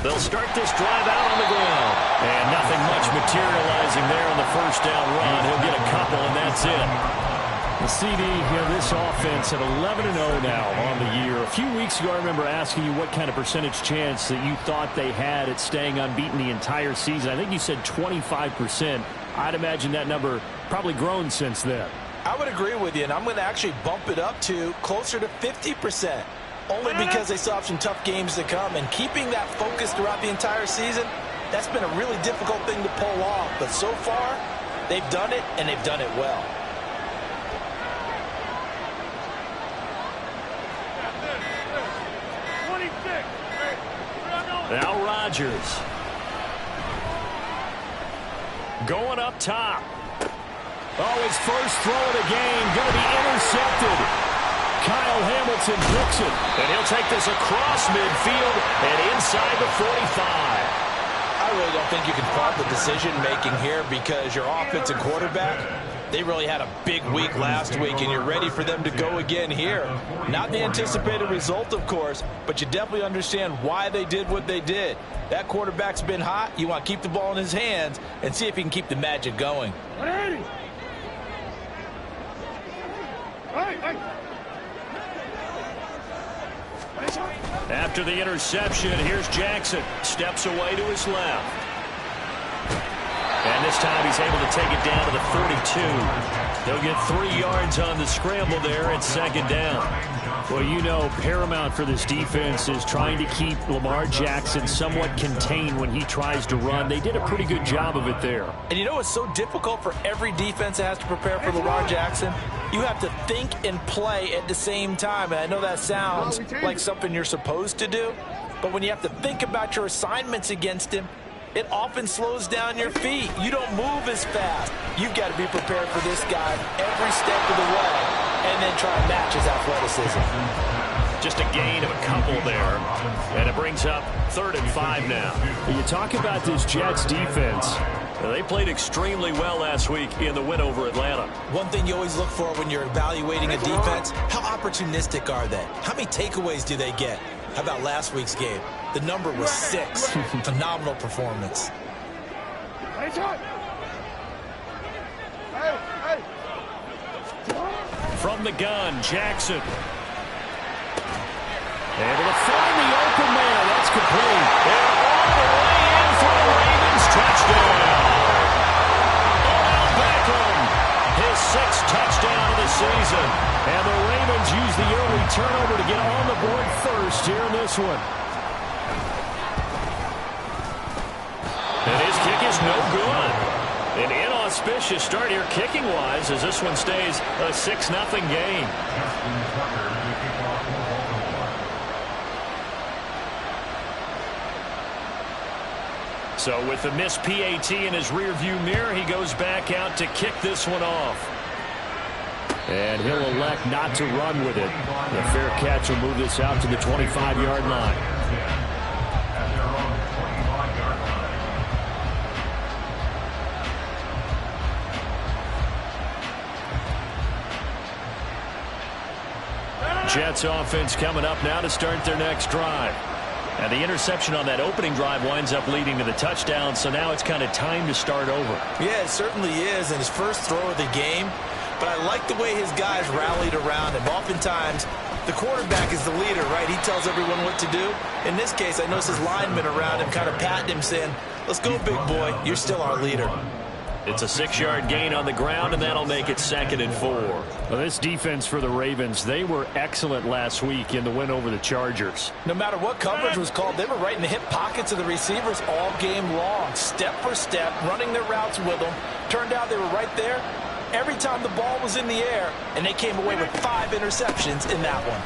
They'll start this drive out on the ground. And nothing much materializing there on the first down run. He'll get a couple, and that's it. The CD, this offense at 11-0 now on the year. A few weeks ago, I remember asking you what kind of percentage chance that you thought they had at staying unbeaten the entire season. I think you said 25%. I'd imagine that number probably grown since then. I would agree with you, and I'm going to actually bump it up to closer to 50%. Only because they still have some tough games to come. And keeping that focus throughout the entire season, that's been a really difficult thing to pull off. But so far, they've done it, and they've done it well. Now Rodgers. Going up top. Oh, his first throw of the game going to be intercepted. Kyle Hamilton picks it. And he'll take this across midfield and inside the 45. I really don't think you can fault the decision-making here because your offensive quarterback, they really had a big week last week, and you're ready for them to go again here. Not the anticipated result, of course, but you definitely understand why they did what they did. That quarterback's been hot. You want to keep the ball in his hands and see if he can keep the magic going. After the interception, here's Jackson. Steps away to his left. And this time he's able to take it down to the 42. They'll get 3 yards on the scramble there at second down. Well, paramount for this defense is trying to keep Lamar Jackson somewhat contained when he tries to run. They did a pretty good job of it there. And it's so difficult for every defense that has to prepare for Lamar Jackson. You have to think and play at the same time. And I know that sounds like something you're supposed to do. But when you have to think about your assignments against him, it often slows down your feet. You don't move as fast. You've got to be prepared for this guy every step of the way and then try to match his athleticism. Just a gain of a couple there. And it brings up 3rd and 5 now. You talk about this Jets defense. They played extremely well last week in the win over Atlanta. One thing you always look for when you're evaluating a defense, how opportunistic are they? How many takeaways do they get? How about last week's game? The number was 6. Phenomenal performance. From the gun, Jackson. Able to find the open man. That's complete. And all the way in for the Ravens. Touchdown. Odell Beckham. His 6th touchdown of the season. And the Ravens use the early turnover to get on the board first here in this one. And his kick is no good. An inauspicious start here kicking-wise as this one stays a 6-0 game. So with the missed PAT in his rearview mirror, he goes back out to kick this one off. And he'll elect not to run with it. The fair catch will move this out to the 25-yard line. Jets offense coming up now to start their next drive. And the interception on that opening drive winds up leading to the touchdown, so now it's kind of time to start over. Yeah, it certainly is, and his first throw of the game. But I like the way his guys rallied around him. Oftentimes, the quarterback is the leader, right? He tells everyone what to do. In this case, I noticed his linemen around him kind of patting him, saying, "Let's go, big boy. You're still our leader." It's a 6-yard gain on the ground, and that'll make it 2nd and 4. Well, this defense for the Ravens, they were excellent last week in the win over the Chargers. No matter what coverage was called, they were right in the hip pockets of the receivers all game long, step for step, running their routes with them. Turned out they were right there every time the ball was in the air, and they came away with 5 interceptions in that one.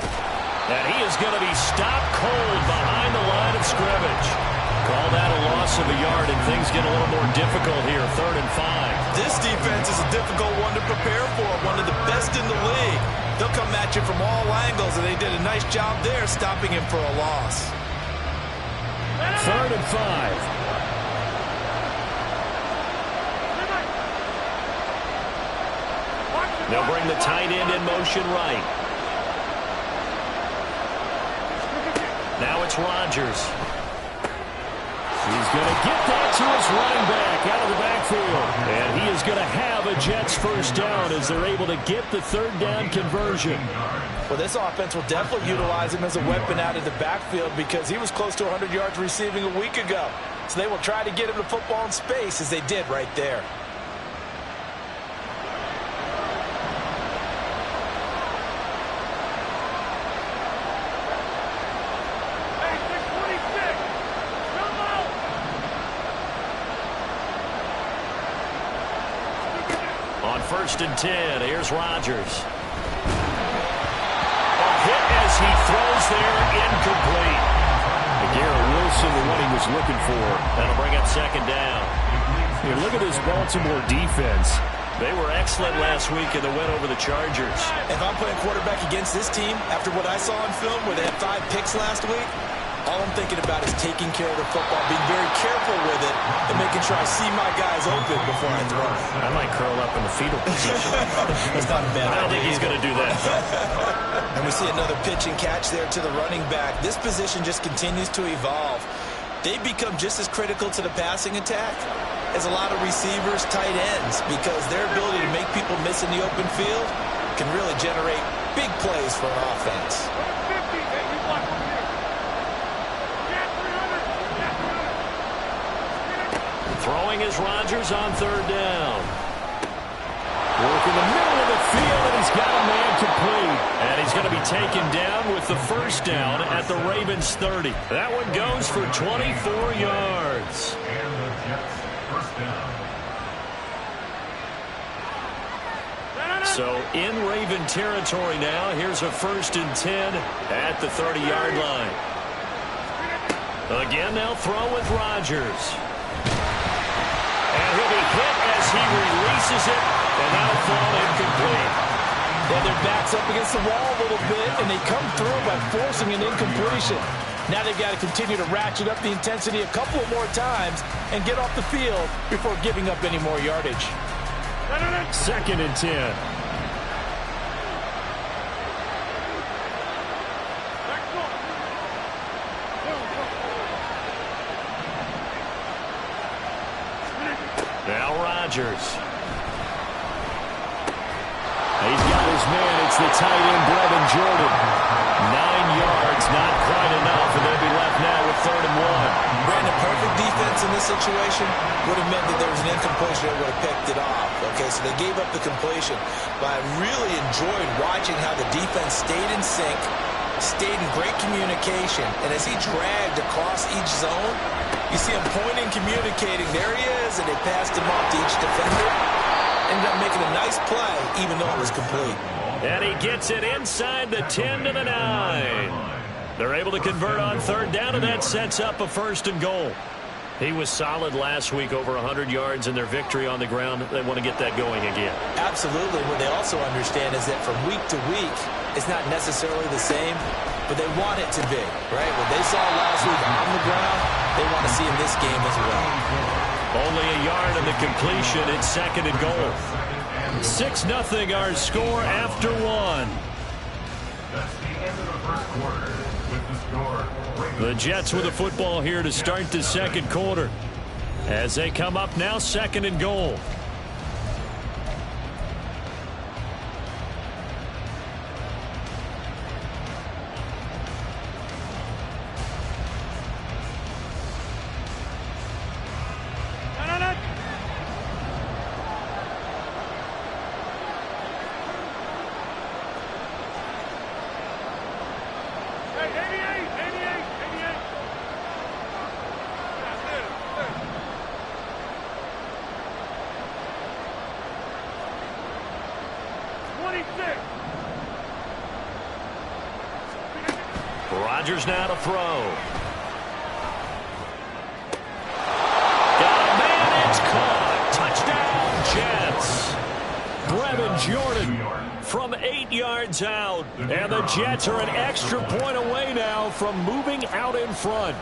And he is going to be stopped cold behind the line of scrimmage. Call that a loss of a yard, and things get a little more difficult here, 3rd and 5. This defense is a difficult one to prepare for, one of the best in the league. They'll come at you from all angles, and they did a nice job there stopping him for a loss. 3rd and 5. They'll bring the tight end in motion right. Now it's Rodgers. He's going to get that to his running back out of the backfield. And he is going to have a Jets first down as they're able to get the third down conversion. Well, this offense will definitely utilize him as a weapon out of the backfield because he was close to 100 yards receiving a week ago. So they will try to get him the football in space as they did right there. On 1st and 10, here's Rodgers. A hit as he throws there, incomplete. Garrett Wilson, the one he was looking for. That'll bring up 2nd down. Here, look at this Baltimore defense. They were excellent last week in the win over the Chargers. If I'm playing quarterback against this team, after what I saw on film where they had 5 picks last week, all I'm thinking about is taking care of the football, being very careful with it, and making sure I see my guys open before I throw it. I might curl up in the fetal position. That's not a bad idea. I don't think he's going to do that. And we see another pitch and catch there to the running back. This position just continues to evolve. They become just as critical to the passing attack as a lot of receivers, tight ends, because their ability to make people miss in the open field can really generate big plays for an offense. Throwing is Rodgers on 3rd down. Work in the middle of the field, and he's got a man complete. And he's going to be taken down with the first down at the Ravens 30. That one goes for 24 yards. So in Raven territory now, here's a 1st and 10 at the 30-yard line. Again, they'll throw with Rodgers. And he'll be hit as he releases it, and that'll fall incomplete. Well, their back's up against the wall a little bit, and they come through by forcing an incompletion. Now they've got to continue to ratchet up the intensity a couple more times and get off the field before giving up any more yardage. 2nd and 10. Now Rodgers. He's got his man. It's the tight end, Brevin Jordan. 9 yards, not quite enough, and they'll be left now with 3rd and 1. Brandon, perfect defense in this situation would have meant that there was an incompletion that would have picked it off. Okay, so they gave up the completion. But I really enjoyed watching how the defense stayed in sync, stayed in great communication, and as he dragged across each zone, you see him pointing, communicating. There he is, and they passed him off to each defender. Ended up making a nice play, even though it was complete. And he gets it inside the 10 to the 9. They're able to convert on 3rd down, and that sets up a 1st and goal. He was solid last week, over 100 yards in their victory on the ground. They want to get that going again. Absolutely. What they also understand is that from week to week, it's not necessarily the same, but they want it to be, right? What they saw last week on the ground, they want to see in this game as well. Only a yard in the completion. It's 2nd and goal. 6-0 our score after 1. That's the end of the first quarter with the score. The Jets with the football here to start the 2nd quarter. As they come up now, 2nd and goal. Rodgers now to throw. Got a man, it's caught. Touchdown, Jets. Brevin Jordan from 8 yards out. And the Jets are an extra point away now from moving out in front.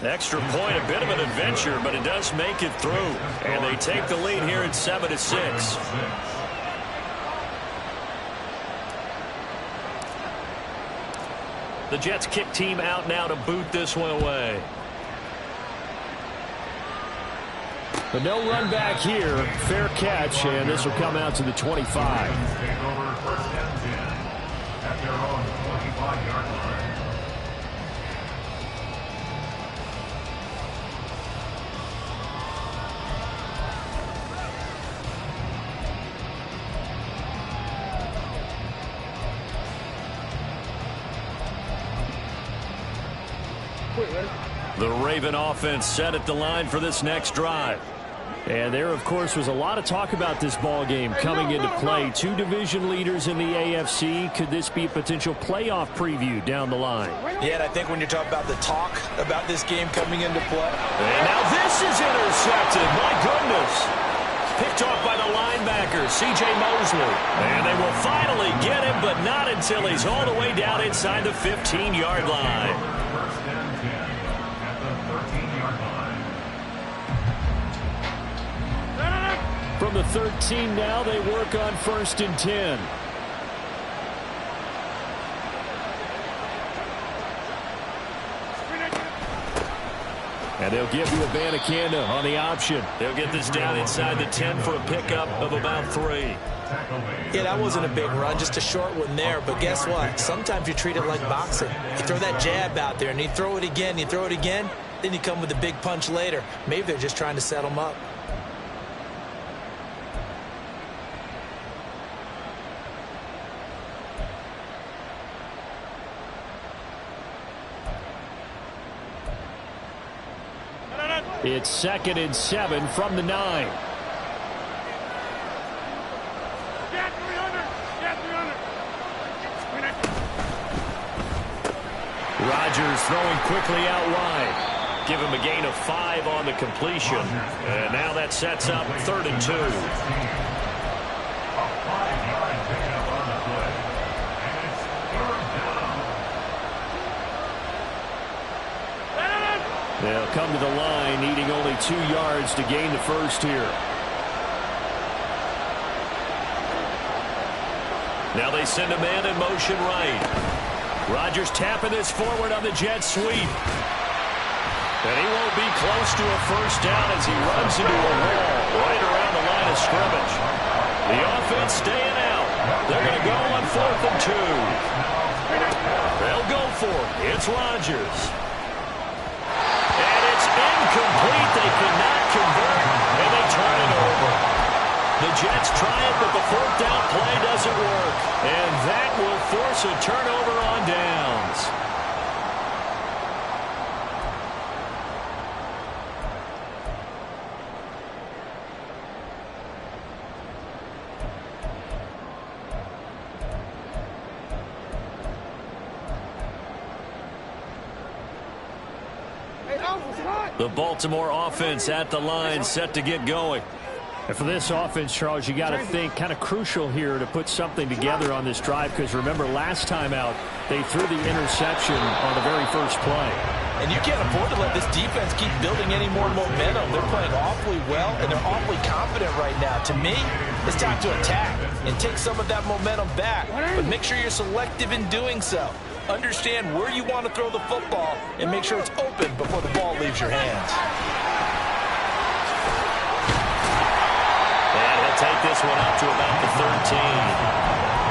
Extra point, a bit of an adventure, but it does make it through. And they take the lead here at 7-6. The Jets kick team out now to boot this one away. But no run back here. Fair catch, and this will come out to the 25. Take over first and 10 at their own 25-yard line. The Raven offense set at the line for this next drive. And there, of course, was a lot of talk about this ball game coming into play. Two division leaders in the AFC. Could this be a potential playoff preview down the line? Yeah, and I think when you're talking about the talk about this game coming into play. And now this is intercepted. My goodness. Picked off by the linebacker, C.J. Mosley. And they will finally get him, but not until he's all the way down inside the 15-yard line. First and 10 at the 13-yard line. From the 13 now, they work on 1st and 10. And they'll give you Abanikanda on the option. They'll get this down inside the 10 for a pickup of about 3. Yeah, that wasn't a big run, just a short one there. But guess what? Sometimes you treat it like boxing. You throw that jab out there, and you throw it again, then you come with a big punch later. Maybe they're just trying to set them up. It's 2nd and 7 from the 9. Rodgers throwing quickly out wide. Give him a gain of 5 on the completion. And now that sets up 3rd and 2. A 5-yard pickup on the play. And it's 3rd down. They'll come to the line, needing only 2 yards to gain the first here. Now they send a man in motion right. Rodgers tapping this forward on the jet sweep. And he won't be close to a first down as he runs into a wall right around the line of scrimmage. The offense staying out. They're going to go on 4th and 2. They'll go for it. It's Rodgers. And it's incomplete. They cannot convert, and they turn it over. The Jets try it, but the 4th down play doesn't work. And that will force a turnover on downs. The Baltimore offense at the line, set to get going. And for this offense, Charles, you got to think kind of crucial here to put something together on this drive, because remember last time out they threw the interception on the very first play. And you can't afford to let this defense keep building any more momentum. They're playing awfully well, and they're awfully confident right now. To me, it's time to attack and take some of that momentum back. But make sure you're selective in doing so. Understand where you want to throw the football and make sure it's open before the ball leaves your hands. And he'll take this one up to about the 13.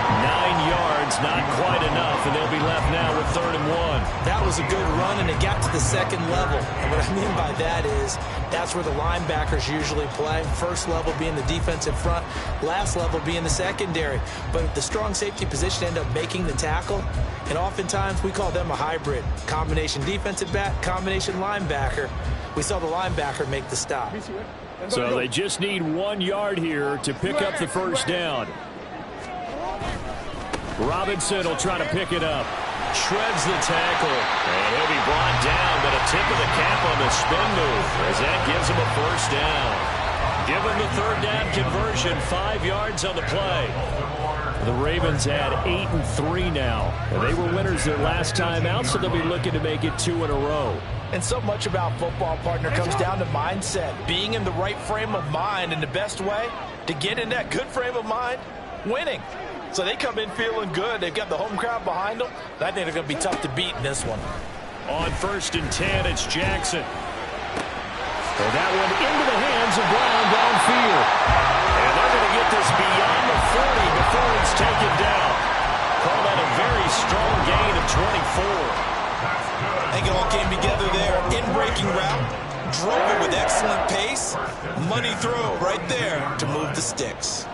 9 yards, not quite enough, and they'll be left now with 3rd and 1. That was a good run, and it got to the 2nd level. And what I mean by that is that's where the linebackers usually play. First level being the defensive front, last level being the secondary. But the strong safety position ended up making the tackle, and oftentimes we call them a hybrid. Combination defensive back, combination linebacker. We saw the linebacker make the stop. So they just need 1 yard here to pick up the first down. Robinson will try to pick it up. Shreds the tackle. And he'll be brought down, but a tip of the cap on the spin move as that gives him a first down. Give him the 3rd down conversion, 5 yards on the play. The Ravens had 8-3 now. And they were winners their last time out, so they'll be looking to make it 2 in a row. And so much about football, partner, comes down to mindset. Being in the right frame of mind, and the best way to get in that good frame of mind winning. So they come in feeling good. They've got the home crowd behind them. I think they're going to be tough to beat in this one. On 1st and 10, it's Jackson. And that one into the hands of Brown downfield. And they're going to get this beyond the 40 before it's taken down. Call that a very strong gain of 24. I think it all came together there. In-breaking route, drove it with excellent pace. Money throw right there to move the sticks.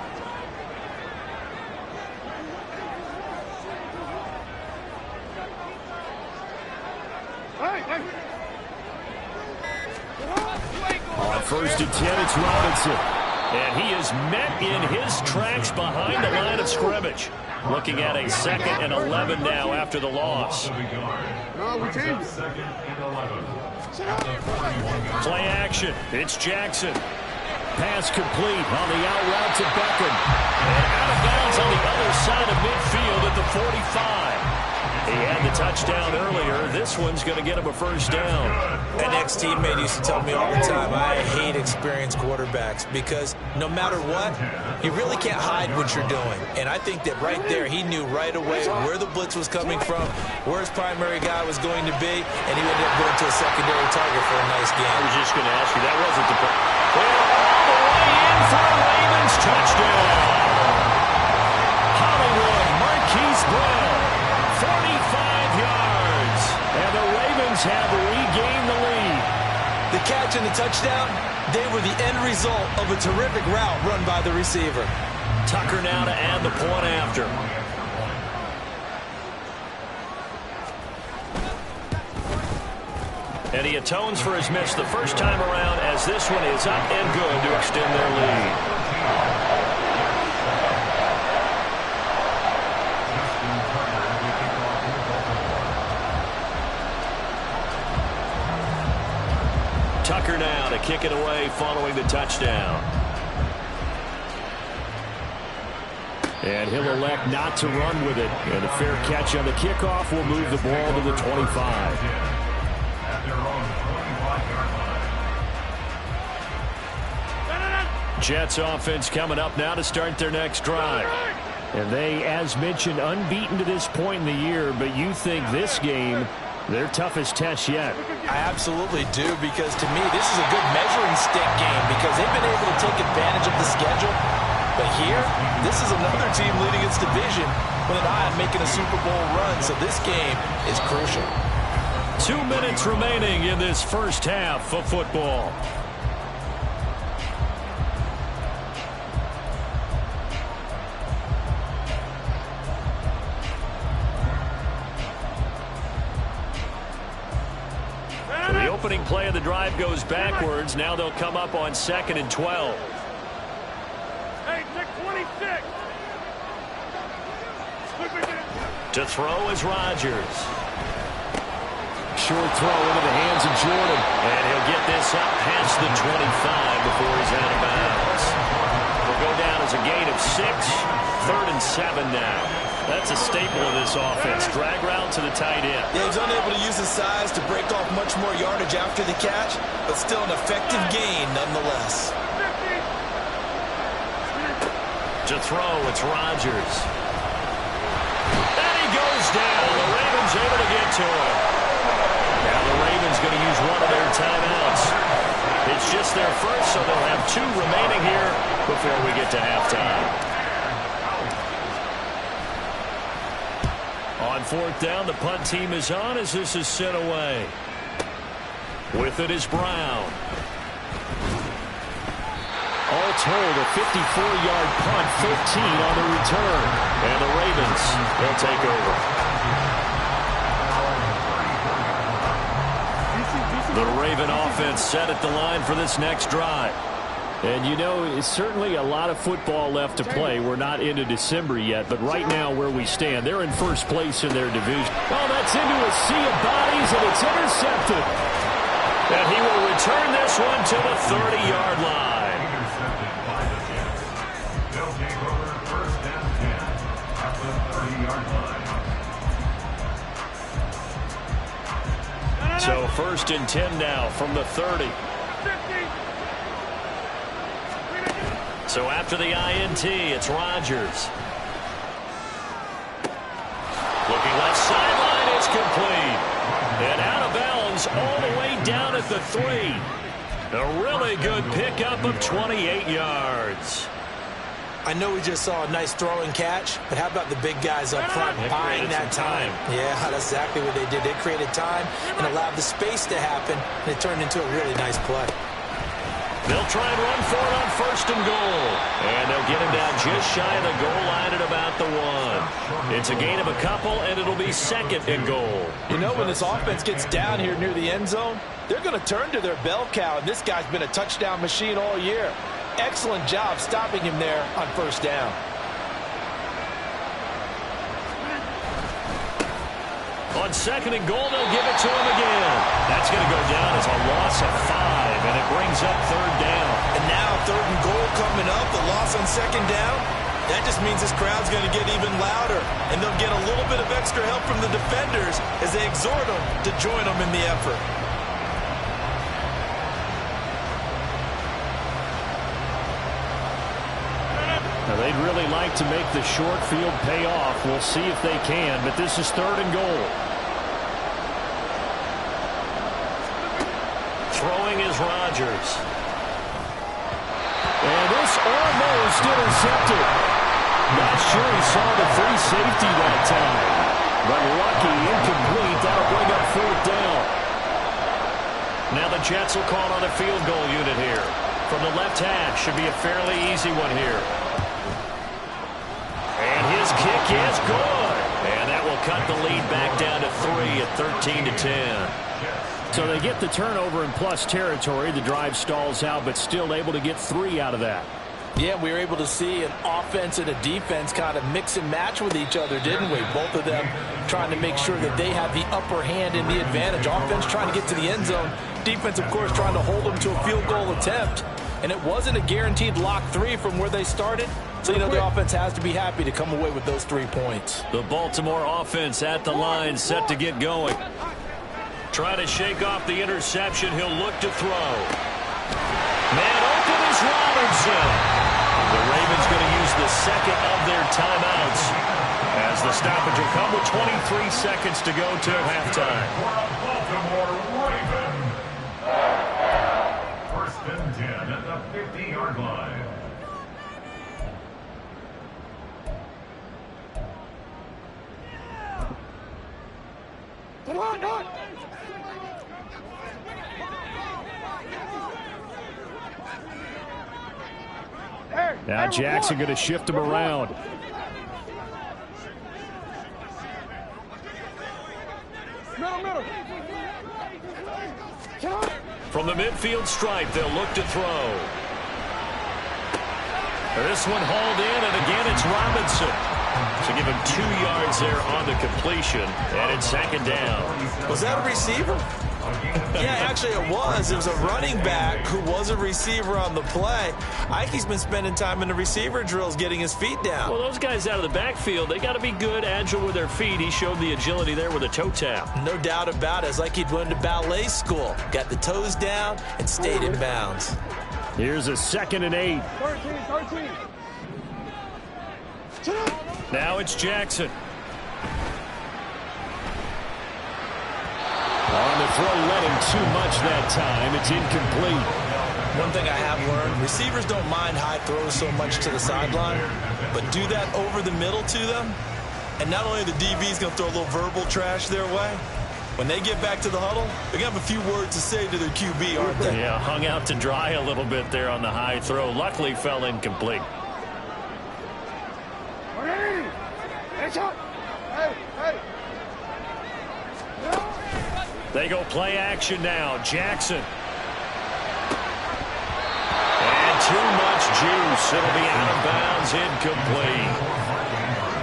On 1st and 10, it's Robinson. And he is met in his tracks behind the line of scrimmage. Looking at a 2nd and 11 now after the loss. Play action. It's Jackson. Pass complete on the out route to Beckham. And out of bounds on the other side of midfield at the 45. He had the touchdown earlier. This one's going to get him a 1st down. An ex-teammate used to tell me all the time, I hate experienced quarterbacks because no matter what, you really can't hide what you're doing. And I think that right there, he knew right away where the blitz was coming from, where his primary guy was going to be, and he ended up going to a secondary target for a nice game. I was just going to ask you, that wasn't the play. Well, all the way in for a Ravens touchdown. Hollywood Marquise Brown. 45 yards, and the Ravens have regained the lead. The catch and the touchdown, they were the end result of a terrific route run by the receiver. Tucker now to add the point after. And he atones for his miss the first time around as this one is up and good to extend their lead. Tucker now to kick it away following the touchdown. And he'll elect not to run with it. And a fair catch on the kickoff will move the ball to the 25. Jets offense coming up now to start their next drive. And they, as mentioned, unbeaten to this point in the year, but you think this game their toughest test yet. I absolutely do, because to me, this is a good measuring stick game because they've been able to take advantage of the schedule. But here, this is another team leading its division with an eye on making a Super Bowl run, so this game is crucial. 2 minutes remaining in this first half of football. The opening play of the drive goes backwards. Now they'll come up on 2nd and 12. Hey, take 26. To throw is Rodgers. Short throw into the hands of Jordan. And he'll get this up past the 25 before he's out of bounds. Will go down as a gain of 6. 3rd and 7 now. That's a staple of this offense. Drag route to the tight end. Yeah, he's unable to use his size to break off much more yardage after the catch, but still an effective gain nonetheless. To throw, it's Rodgers. And he goes down. The Ravens able to get to him. Now the Ravens going to use one of their timeouts. It's just their first, so they'll have 2 remaining here before we get to halftime. On 4th down, the punt team is on as this is sent away. With it is Brown. All told, a 54-yard punt, 13 on the return. And the Ravens will take over. The Raven offense set at the line for this next drive. And you know, it's certainly a lot of football left to play. We're not into December yet, but right now where we stand, they're in first place in their division. Oh, that's into a sea of bodies, and it's intercepted. And he will return this one to the 30-yard line. They'll take over 1st and 10 at the 30-yard line. So 1st and 10 now from the 30. So after the INT, it's Rodgers. all the way down at the 3. A really good pickup of 28 yards. I know we just saw a nice throw and catch, but how about the big guys up front buying that time? Yeah, that's exactly what they did. They created time and allowed the space to happen, and it turned into a really nice play. They'll try and run for it on 1st and goal. And they'll get him down just shy of the goal line at about the 1. It's a gain of a couple, and it'll be 2nd and goal. You know, when this offense gets down here near the end zone, they're going to turn to their bell cow, and this guy's been a touchdown machine all year. Excellent job stopping him there on 1st down. On 2nd and goal, they'll give it to him again. That's going to go down as a loss of 5, and it brings up 3rd down. And now 3rd and goal coming up, the loss on 2nd down. That just means this crowd's going to get even louder, and they'll get a little bit of extra help from the defenders as they exhort them to join them in the effort. Now, they'd really like to make the short field pay off. We'll see if they can, but this is 3rd and goal. Throwing is Rodgers. And this almost intercepted. Not sure he saw the free safety that time. But lucky, incomplete. That'll bring up 4th down. Now the Jets will call on a field goal unit here. From the left hash, should be a fairly easy one here. And his kick is good. And that will cut the lead back down to 3 at 13-10. So they get the turnover in plus territory. The drive stalls out, but still able to get 3 out of that. Yeah, we were able to see an offense and a defense kind of mix and match with each other, didn't we? Both of them trying to make sure that they have the upper hand and the advantage. Offense trying to get to the end zone. Defense, of course, trying to hold them to a field goal attempt. And it wasn't a guaranteed lock 3 from where they started. So, you know, the offense has to be happy to come away with those 3 points. The Baltimore offense at the line, set to get going. Trying to shake off the interception. He'll look to throw. Man open is Robinson. The Ravens going to use the 2nd of their timeouts as the stoppage will come with 23 seconds to go to halftime. Baltimore Ravens. 1st and 10 at the 50-yard line. Come on, go! Now Jackson going to shift him around. Middle. From the midfield stripe, they'll look to throw. This one hauled in, and again it's Robinson. So give him 2 yards there on the completion, and it's 2nd down. Was that a receiver? Yeah, actually it was. It was a running back who was a receiver on the play. Ike's been spending time in the receiver drills getting his feet down. Well, those guys out of the backfield, they got to be good, agile with their feet. He showed the agility there with a toe tap. No doubt about it. It's like he'd went to ballet school. Got the toes down and stayed in bounds. Here's a 2nd and 8. 13. Now it's Jackson. On the throw, led him too much that time. It's incomplete. One thing I have learned, receivers don't mind high throws so much to the sideline, but do that over the middle to them, and not only the DB's going to throw a little verbal trash their way, when they get back to the huddle, they're going to have a few words to say to their QB, aren't they? Yeah, hung out to dry a little bit there on the high throw. Luckily, fell incomplete. They go play action now. Jackson. And too much juice. It'll be out of bounds, incomplete.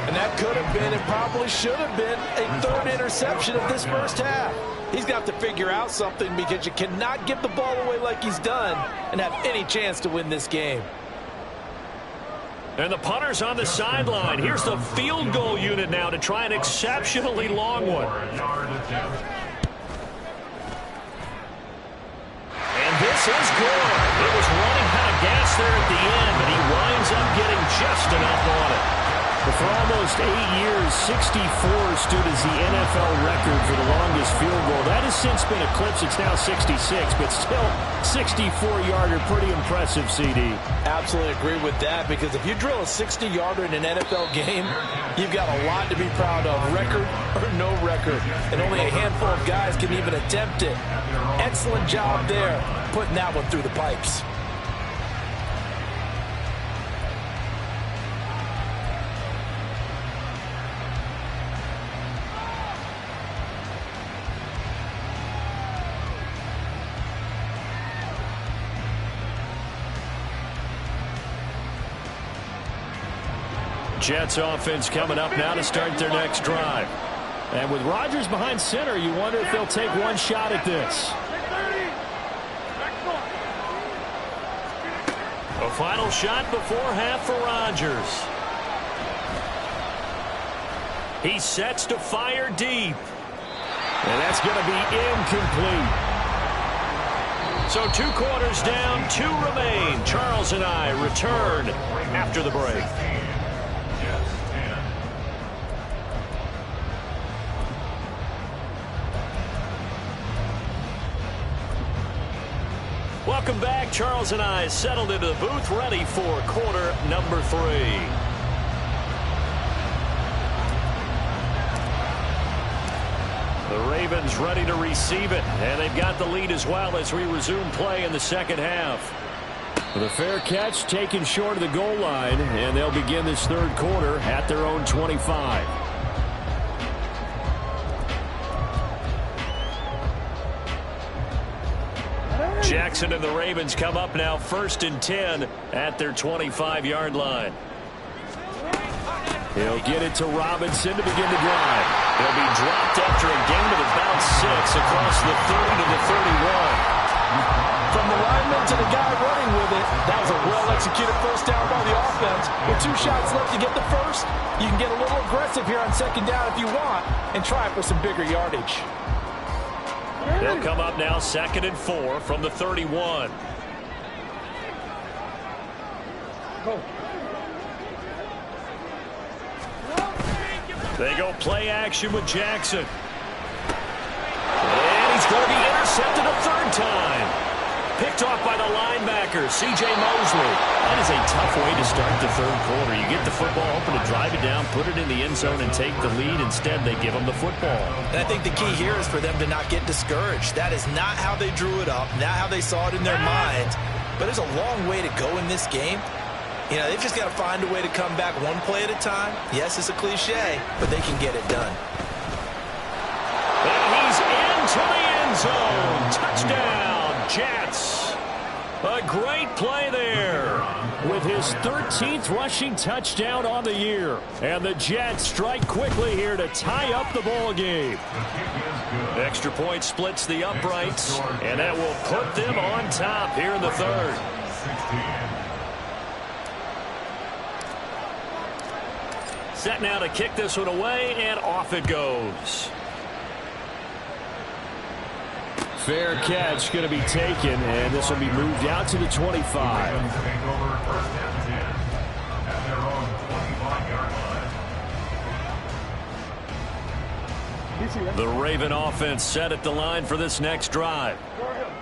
And that could have been, it probably should have been, a 3rd interception of this 1st half. He's got to figure out something because you cannot give the ball away like he's done and have any chance to win this game. And the punter's on the sideline. Here's the field goal unit now to try an exceptionally long one. And this is good. It was running out of gas there at the end, but he winds up getting just enough on it. For almost 8 years, 64 stood as the NFL record for the longest field goal. That has since been eclipsed. It's now 66, but still 64-yarder. Pretty impressive, CD. Absolutely agree with that, because if you drill a 60-yarder in an NFL game, you've got a lot to be proud of, record or no record. And only a handful of guys can even attempt it. Excellent job there, putting that one through the pipes. Jets offense coming up now to start their next drive. And with Rodgers behind center, you wonder if they'll take one shot at this. A final shot before half for Rodgers. He sets to fire deep. And that's going to be incomplete. So 2 quarters down, 2 remain. Charles and I return after the break. Welcome back. Charles and I settled into the booth, ready for quarter number 3. The Ravens ready to receive it, and they've got the lead as well as we resume play in the second half. With a fair catch taken short of the goal line, and they'll begin this third quarter at their own 25. Jackson and the Ravens come up now 1st and 10 at their 25-yard line. He'll get it to Robinson to begin the drive. He'll be dropped after a gain of about 6 across the 30 to the 31. From the lineman to the guy running with it, that was a well-executed first down by the offense. With 2 shots left to get the first, you can get a little aggressive here on second down if you want and try for some bigger yardage. They'll come up now 2nd and 4 from the 31. Go. They go play action with Jackson. And he's going to be intercepted a 3rd time. Picked off by the linebacker, C.J. Mosley. That is a tough way to start the 3rd quarter. You get the football open to drive it down, put it in the end zone, and take the lead. Instead, they give them the football. And I think the key here is for them to not get discouraged. That is not how they drew it up, not how they saw it in their minds. But there's a long way to go in this game. You know, they've just got to find a way to come back one play at a time. Yes, it's a cliche, but they can get it done. And he's into the end zone. Touchdown, Jets. A great play there. With his 13th rushing touchdown on the year. And the Jets strike quickly here to tie up the ball game. Extra point splits the uprights, and that will put them on top here in the 3rd. Set now to kick this one away, and off it goes. Fair catch going to be taken, and this will be moved out to the 25. The Raven offense set at the line for this next drive.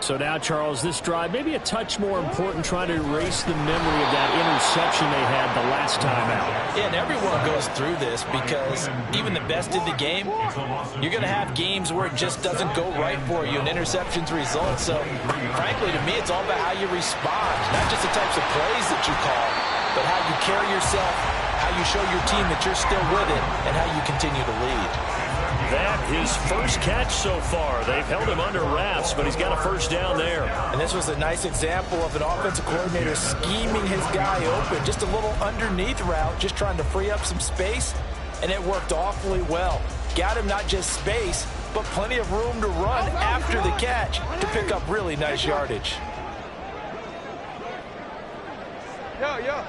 So now, Charles, this drive maybe a touch more important, trying to erase the memory of that interception they had the last time out. Yeah, and everyone goes through this because even the best in the game, you're going to have games where it just doesn't go right for you, and interceptions result. So, frankly, to me, it's all about how you respond, not just the types of plays that you call, but how you carry yourself, how you show your team that you're still with it, and how you continue to lead. That his first catch so far. They've held him under wraps, but he's got a first down there. And this was a nice example of an offensive coordinator scheming his guy open. Just a little underneath route, just trying to free up some space, and it worked awfully well. Got him not just space, but plenty of room to run after the catch to pick up really nice yardage. Yeah.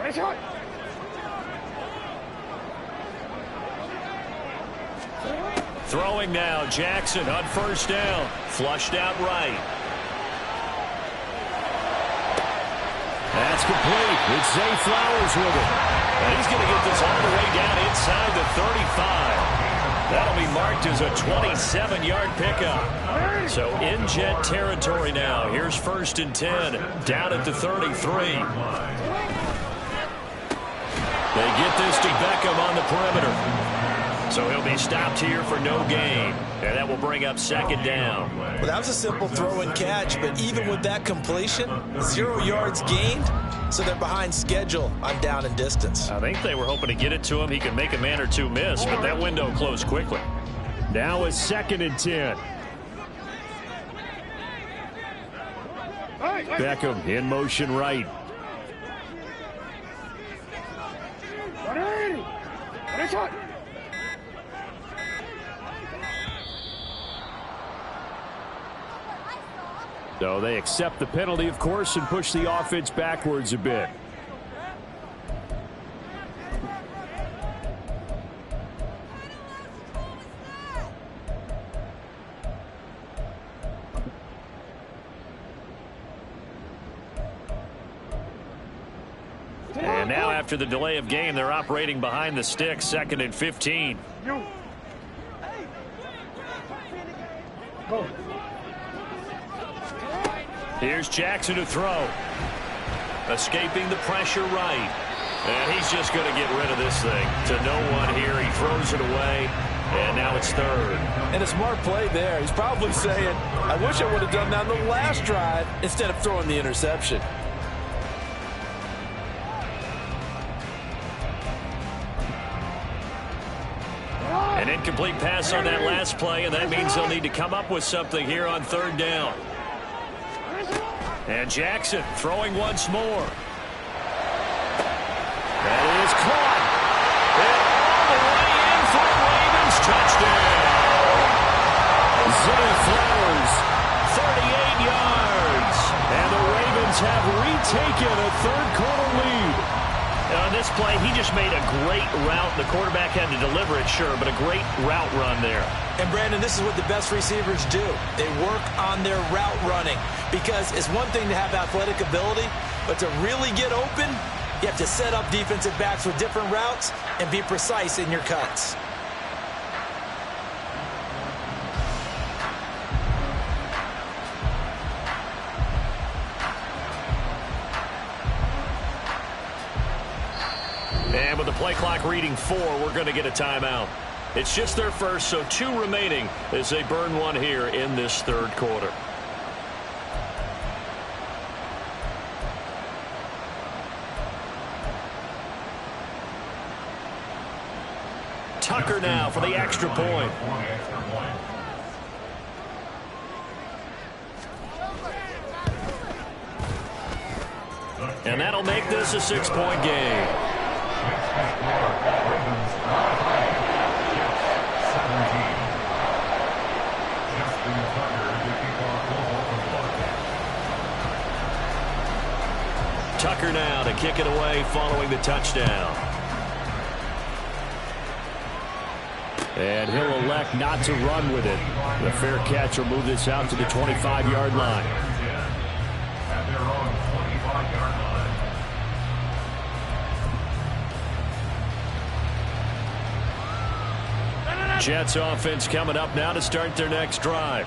Nice shot. Throwing now, Jackson on first down. Flushed out right. That's complete. It's Zay Flowers with it. And he's going to get this all the way down inside the 35. That'll be marked as a 27-yard pickup. So in Jet territory now. Here's 1st and 10, down at the 33. They get this to Beckham on the perimeter. So he'll be stopped here for no gain. And that will bring up 2nd down. Well, that was a simple throw and catch, but even with that completion, 0 yards gained, so they're behind schedule on down and distance. I think they were hoping to get it to him. He could make a man or two miss, but that window closed quickly. Now it's 2nd and 10. Beckham in motion right. So they accept the penalty, of course, and push the offense backwards a bit. And now after the delay of game, they're operating behind the sticks, 2nd and 15. Here's Jackson to throw. Escaping the pressure right. And he's just going to get rid of this thing to no one here. He throws it away. And now it's 3rd. And a smart play there. He's probably saying, I wish I would have done that on the last drive instead of throwing the interception. An incomplete pass on that last play, and that means they'll need to come up with something here on 3rd down. And Jackson throwing once more. That is caught. And all the way in for the Ravens. Touchdown. Zay Flowers, 38 yards. And the Ravens have retaken a 3rd quarter lead. On this play, he just made a great route. The quarterback had to deliver it, sure, but a great route run there. And, Brandon, this is what the best receivers do. They work on their route running because it's one thing to have athletic ability, but to really get open, you have to set up defensive backs with different routes and be precise in your cuts. And with the play clock reading 4, we're going to get a timeout. It's just their first, so 2 remaining as they burn one here in this 3rd quarter. Tucker now for the extra point. And that'll make this a 6-point game. Tucker now to kick it away following the touchdown. And he'll elect not to run with it. The fair catch will move this out to the 25-yard line. At their own 25-yard line. Jets offense coming up now to start their next drive.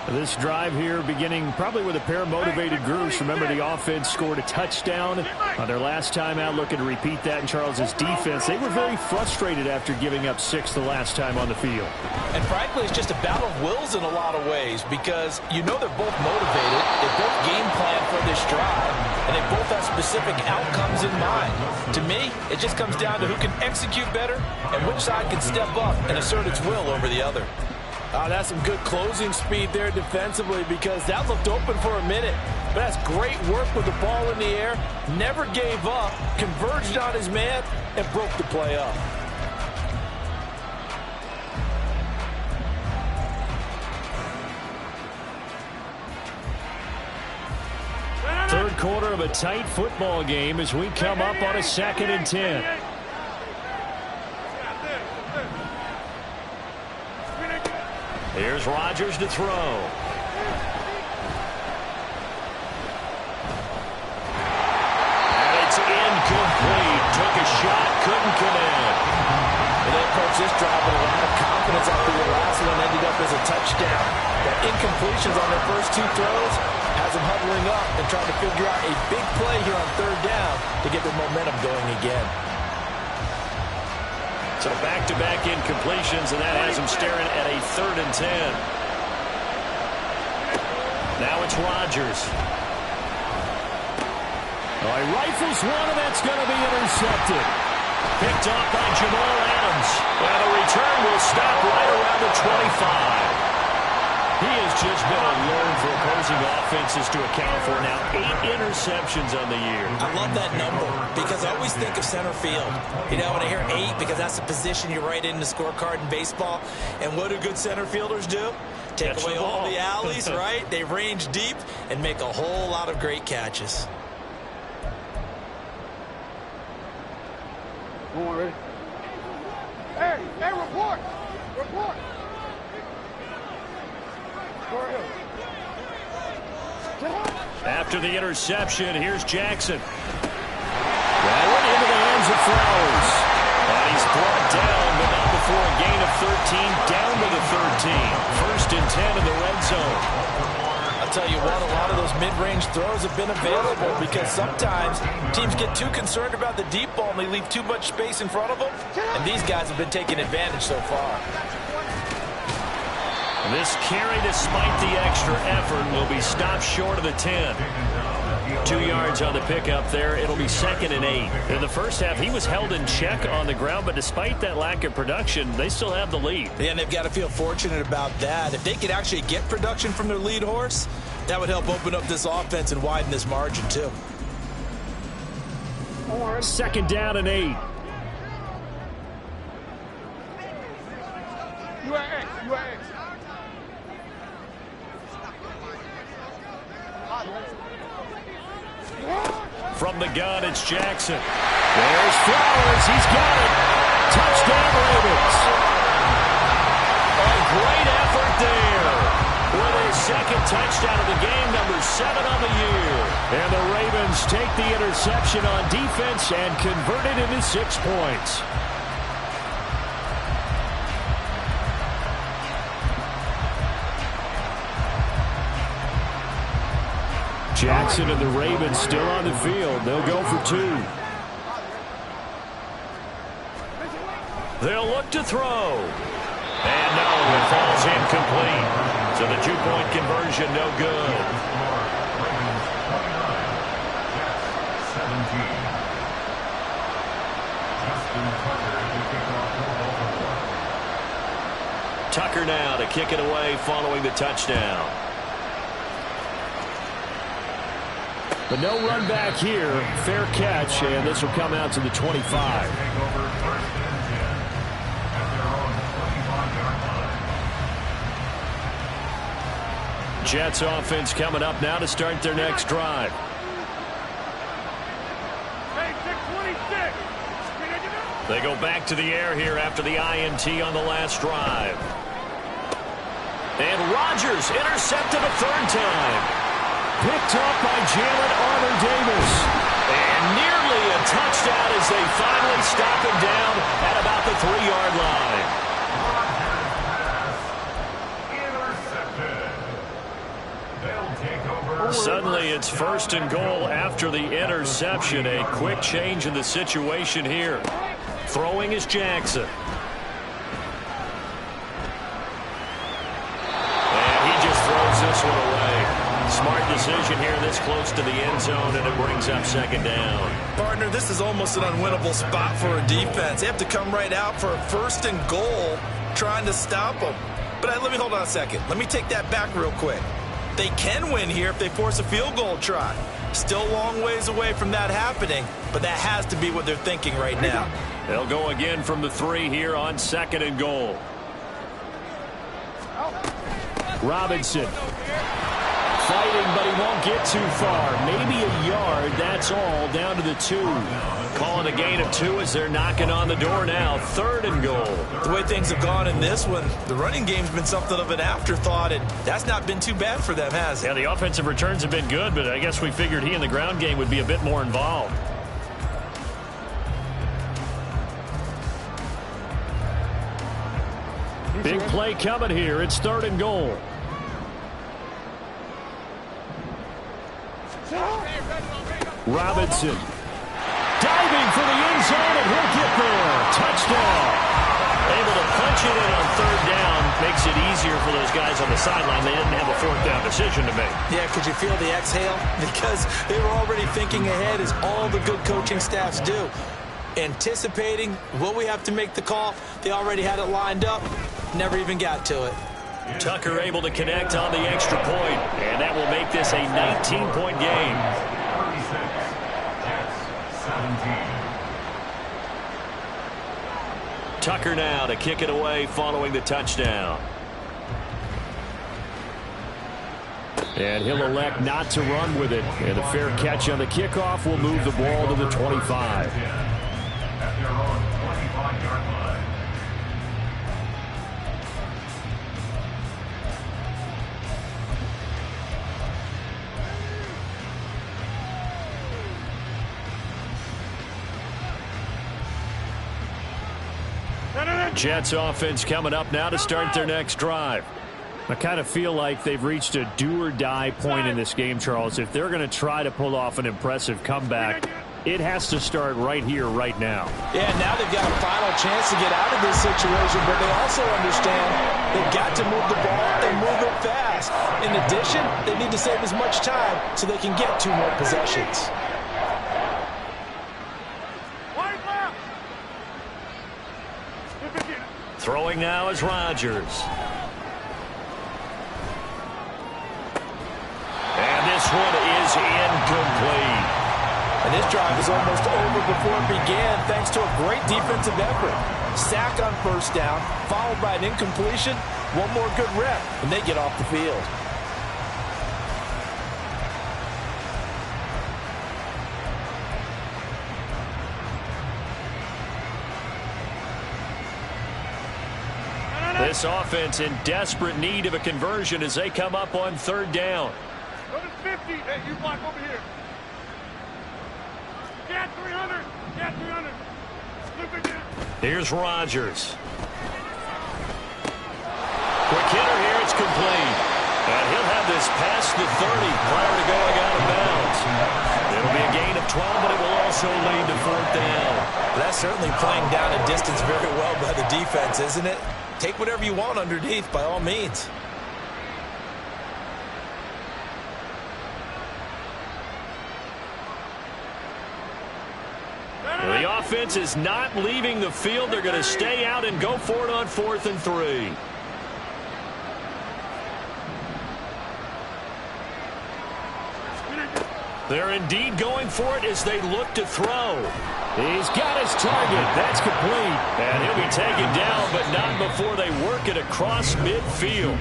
This drive here beginning probably with a pair of motivated groups. Remember, the offense scored a touchdown on their last time out. Looking to repeat that in Charles's defense. They were very frustrated after giving up 6 the last time on the field. And frankly, it's just a battle of wills in a lot of ways because you know they're both motivated. They both game plan for this drive, and they both have specific outcomes in mind. To me, it just comes down to who can execute better and which side can step up and assert its will over the other. That's some good closing speed there defensively because that looked open for a minute. But that's great work with the ball in the air. Never gave up, converged on his man, and broke the play up. Third quarter of a tight football game as we come up on a 2nd and 10. Here's Rodgers to throw. couldn't connect. And they approached this drive with a lot of confidence after the last one ended up as a touchdown. That incompletions on their first two throws has them huddling up and trying to figure out a big play here on third down to get their momentum going again. So back-to-back incompletions, and that has them staring at a 3rd and 10. Now it's Rodgers. He rifles one, and that's going to be intercepted. Picked off by Jamal Adams. And the return will stop right around the 25. He has just been alone for opposing offenses to account for now 8 interceptions on the year. I love that number because I always think of center field. You know, when I hear 8, because that's the position you write in the scorecard in baseball. And what do good center fielders do? Take away all the alleys, right? They range deep and make a whole lot of great catches. Come on, ready? Hey, report! Report! After the interception, here's Jackson. That went into the hands of Flowers. And he's brought down, but not before a gain of 13, down to the 13. 1st and 10 in the red zone. I'll tell you what, a lot of those mid-range throws have been available because sometimes teams get too concerned about the deep ball and they leave too much space in front of them. And these guys have been taking advantage so far. This carry, despite the extra effort, will be stopped short of the 10. 2 yards on the pickup there. It'll be 2nd and 8. In the first half, he was held in check on the ground, but despite that lack of production, they still have the lead. Yeah, and they've got to feel fortunate about that. If they could actually get production from their lead horse, that would help open up this offense and widen this margin, too. 2nd down and 8. You at X. From the gun, it's Jackson. There's Flowers. He's got it. Touchdown, Ravens. A great effort there. With his 2nd touchdown of the game, number 7 on the year. And the Ravens take the interception on defense and convert it into 6 points. Jackson and the Ravens still on the field. They'll go for 2. They'll look to throw. And no, it falls incomplete. So the 2-point conversion, no good. Tucker now to kick it away following the touchdown. But no run back here. Fair catch, and this will come out to the 25. Jets offense coming up now to start their next drive. They go back to the air here after the INT on the last drive. And Rodgers intercepted a 3rd time. Picked up by Jalen Armour-Davis. And nearly a touchdown as they finally stop him down at about the 3-yard line. Suddenly it's 1st and goal after the interception. A quick change in the situation here. Throwing is Jackson. And he just throws this one away. Smart decision here this close to the end zone, and it brings up 2nd down. Partner, this is almost an unwinnable spot for a defense. They have to come right out for a 1st and goal trying to stop them. But let me hold on a second. Let me take that back real quick. They can win here if they force a field goal try. Still a long ways away from that happening, but that has to be what they're thinking right now. They'll go again from the 3 here on 2nd and goal. Robinson. Fighting, but he won't get too far. Maybe a yard, that's all, down to the 2. Calling a gain of 2 as they're knocking on the door now. 3rd and goal. The way things have gone in this one, the running game's been something of an afterthought, and that's not been too bad for them, has it? Yeah, the offensive returns have been good, but I guess we figured he in the ground game would be a bit more involved. Big play coming here. It's 3rd and goal. Robinson diving for the end zone, and he'll get there. Touchdown. Able to punch it in on 3rd down. Makes it easier for those guys on the sideline. They didn't have a 4th down decision to make. Yeah, could you feel the exhale? Because they were already thinking ahead, as all the good coaching staffs do. Anticipating, will we have to make the call? They already had it lined up. Never even got to it. Tucker able to connect on the extra point, and that will make this a 19-point game. 36, Jets 17. Tucker now to kick it away following the touchdown. And he'll elect not to run with it. And a fair catch on the kickoff will move the ball to the 25. At their own 25-yard line. Jets offense coming up now to start their next drive. I kind of feel like they've reached a do-or-die point in this game, Charles. If they're going to try to pull off an impressive comeback, it has to start right here, right now. Yeah, now they've got a final chance to get out of this situation, but they also understand they've got to move the ball and move it fast. In addition, they need to save as much time so they can get 2 more possessions. Throwing now is Rodgers. And this one is incomplete. And this drive is almost over before it began thanks to a great defensive effort. Sack on 1st down, followed by an incompletion. One more good rep, and they get off the field. This offense in desperate need of a conversion as they come up on 3rd down. Go to 50. Hey, you block over here. Get 300. Get 300. Look again. Here's Rodgers. Quick hitter here. It's complete. And he'll have this past the 30 prior to going out of bounds. It'll be a gain of 12, but it will also lead to 4th down. That's certainly playing down a distance very well by the defense, isn't it? Take whatever you want underneath, by all means. The offense is not leaving the field. They're going to stay out and go for it on 4th and 3. They're indeed going for it as they look to throw. He's got his target. That's complete. And he'll be taken down, but not before they work it across midfield.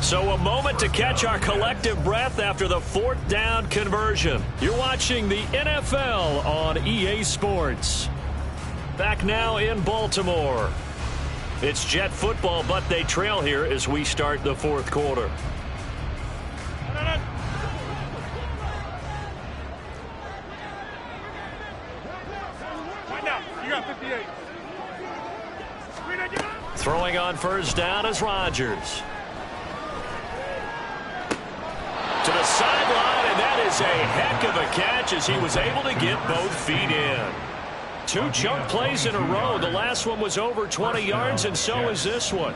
So a moment to catch our collective breath after the 4th down conversion. You're watching the NFL on EA Sports. Back now in Baltimore. It's Jet football, but they trail here as we start the 4th quarter. Throwing on 1st down is Rodgers. To the sideline, and that is a heck of a catch as he was able to get both feet in. 2 chunk plays in a row. The last one was over 20 yards, and so is this one.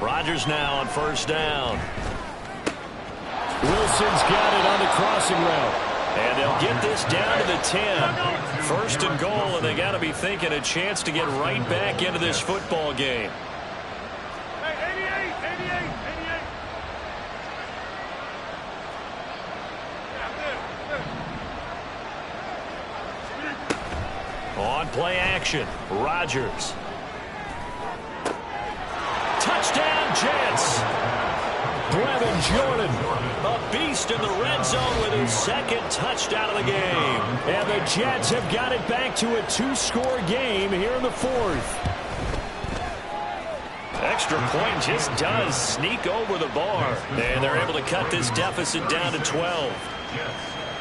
Rodgers now on 1st down. Wilson's got it on the crossing route. And they'll get this down to the 10. 1st and goal, and they got to be thinking a chance to get right back into this football game. Hey, 88. On play action, Rodgers. Touchdown, Jets. Brevin Jordan. A beast in the red zone with his 2nd touchdown of the game. And the Jets have got it back to a 2-score game here in the 4th. Extra point just does sneak over the bar. And they're able to cut this deficit down to 12. Jets,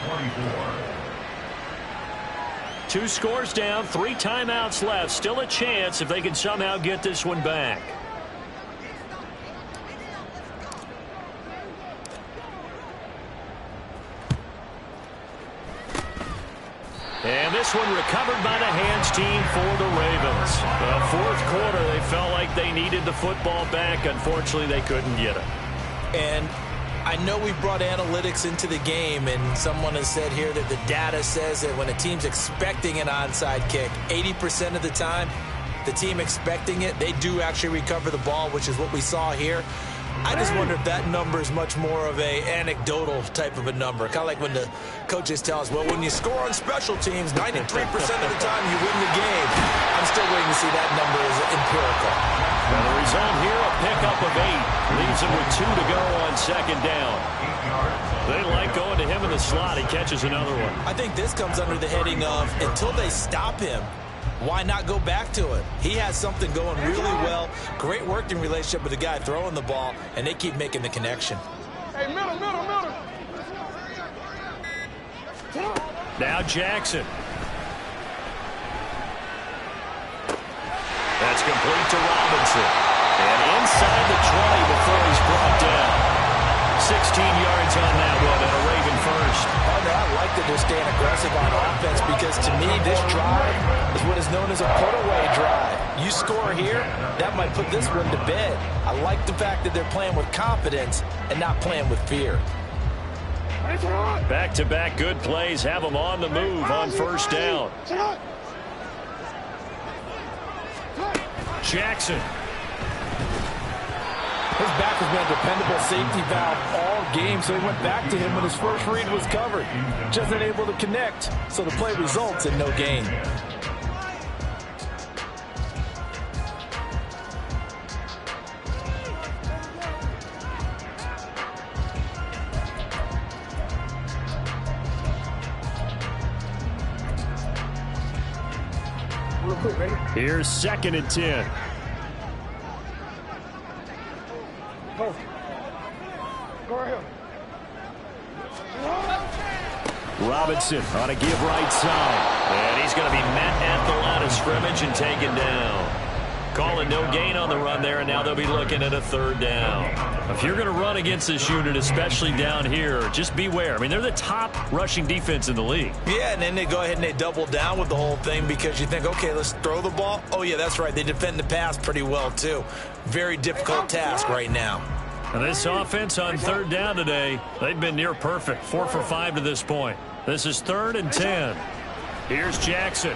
24. 2 scores down, 3 timeouts left. Still a chance if they can somehow get this one back. And this one recovered by the hands team for the Ravens. Fourth quarter, they felt like they needed the football back. Unfortunately, they couldn't get it. And I know we brought analytics into the game, and someone has said here that the data says that when a team's expecting an onside kick, 80% of the time, the team expecting it, they do actually recover the ball, which is what we saw here. I just wonder if that number is much more of a anecdotal type of a number. Kind of like when the coaches tell us, well, when you score on special teams, 93% of the time you win the game. I'm still waiting to see that number is empirical. Now the result here, a pickup of 8. Leaves him with 2 to go on second down. They like going to him in the slot. He catches another one. I think this comes under the heading of until they stop him, why not go back to it? He has something going really well. Great working relationship with the guy throwing the ball, and they keep making the connection. Hey, middle. Now Jackson. That's complete to Robinson. And inside the 20 before he's brought down. 16 yards on that one and a Raven first. Partner, I like that they're staying aggressive on offense because to me this drive is what is known as a put-away drive. You score here, that might put this one to bed. I like the fact that they're playing with confidence and not playing with fear. Back-to-back good plays have them on the move on first down. Jackson. His back has been a dependable safety valve all game, so he went back to him when his first read was covered. Just unable to connect, so the play results in no gain. Here's 2nd and 10. Go ahead. Robinson on a give right side. And he's going to be met at the line of scrimmage and taken down. Calling no gain on the run there, and now they'll be looking at a 3rd down. If you're going to run against this unit, especially down here, just beware. I mean, they're the top rushing defense in the league. Yeah, and then they go ahead and they double down with the whole thing because you think, okay, let's throw the ball. Oh, yeah, that's right. They defend the pass pretty well, too. Very difficult task right now. And this offense on 3rd down today, they've been near perfect. 4 for 5 to this point. This is 3rd and 10. Here's Jackson.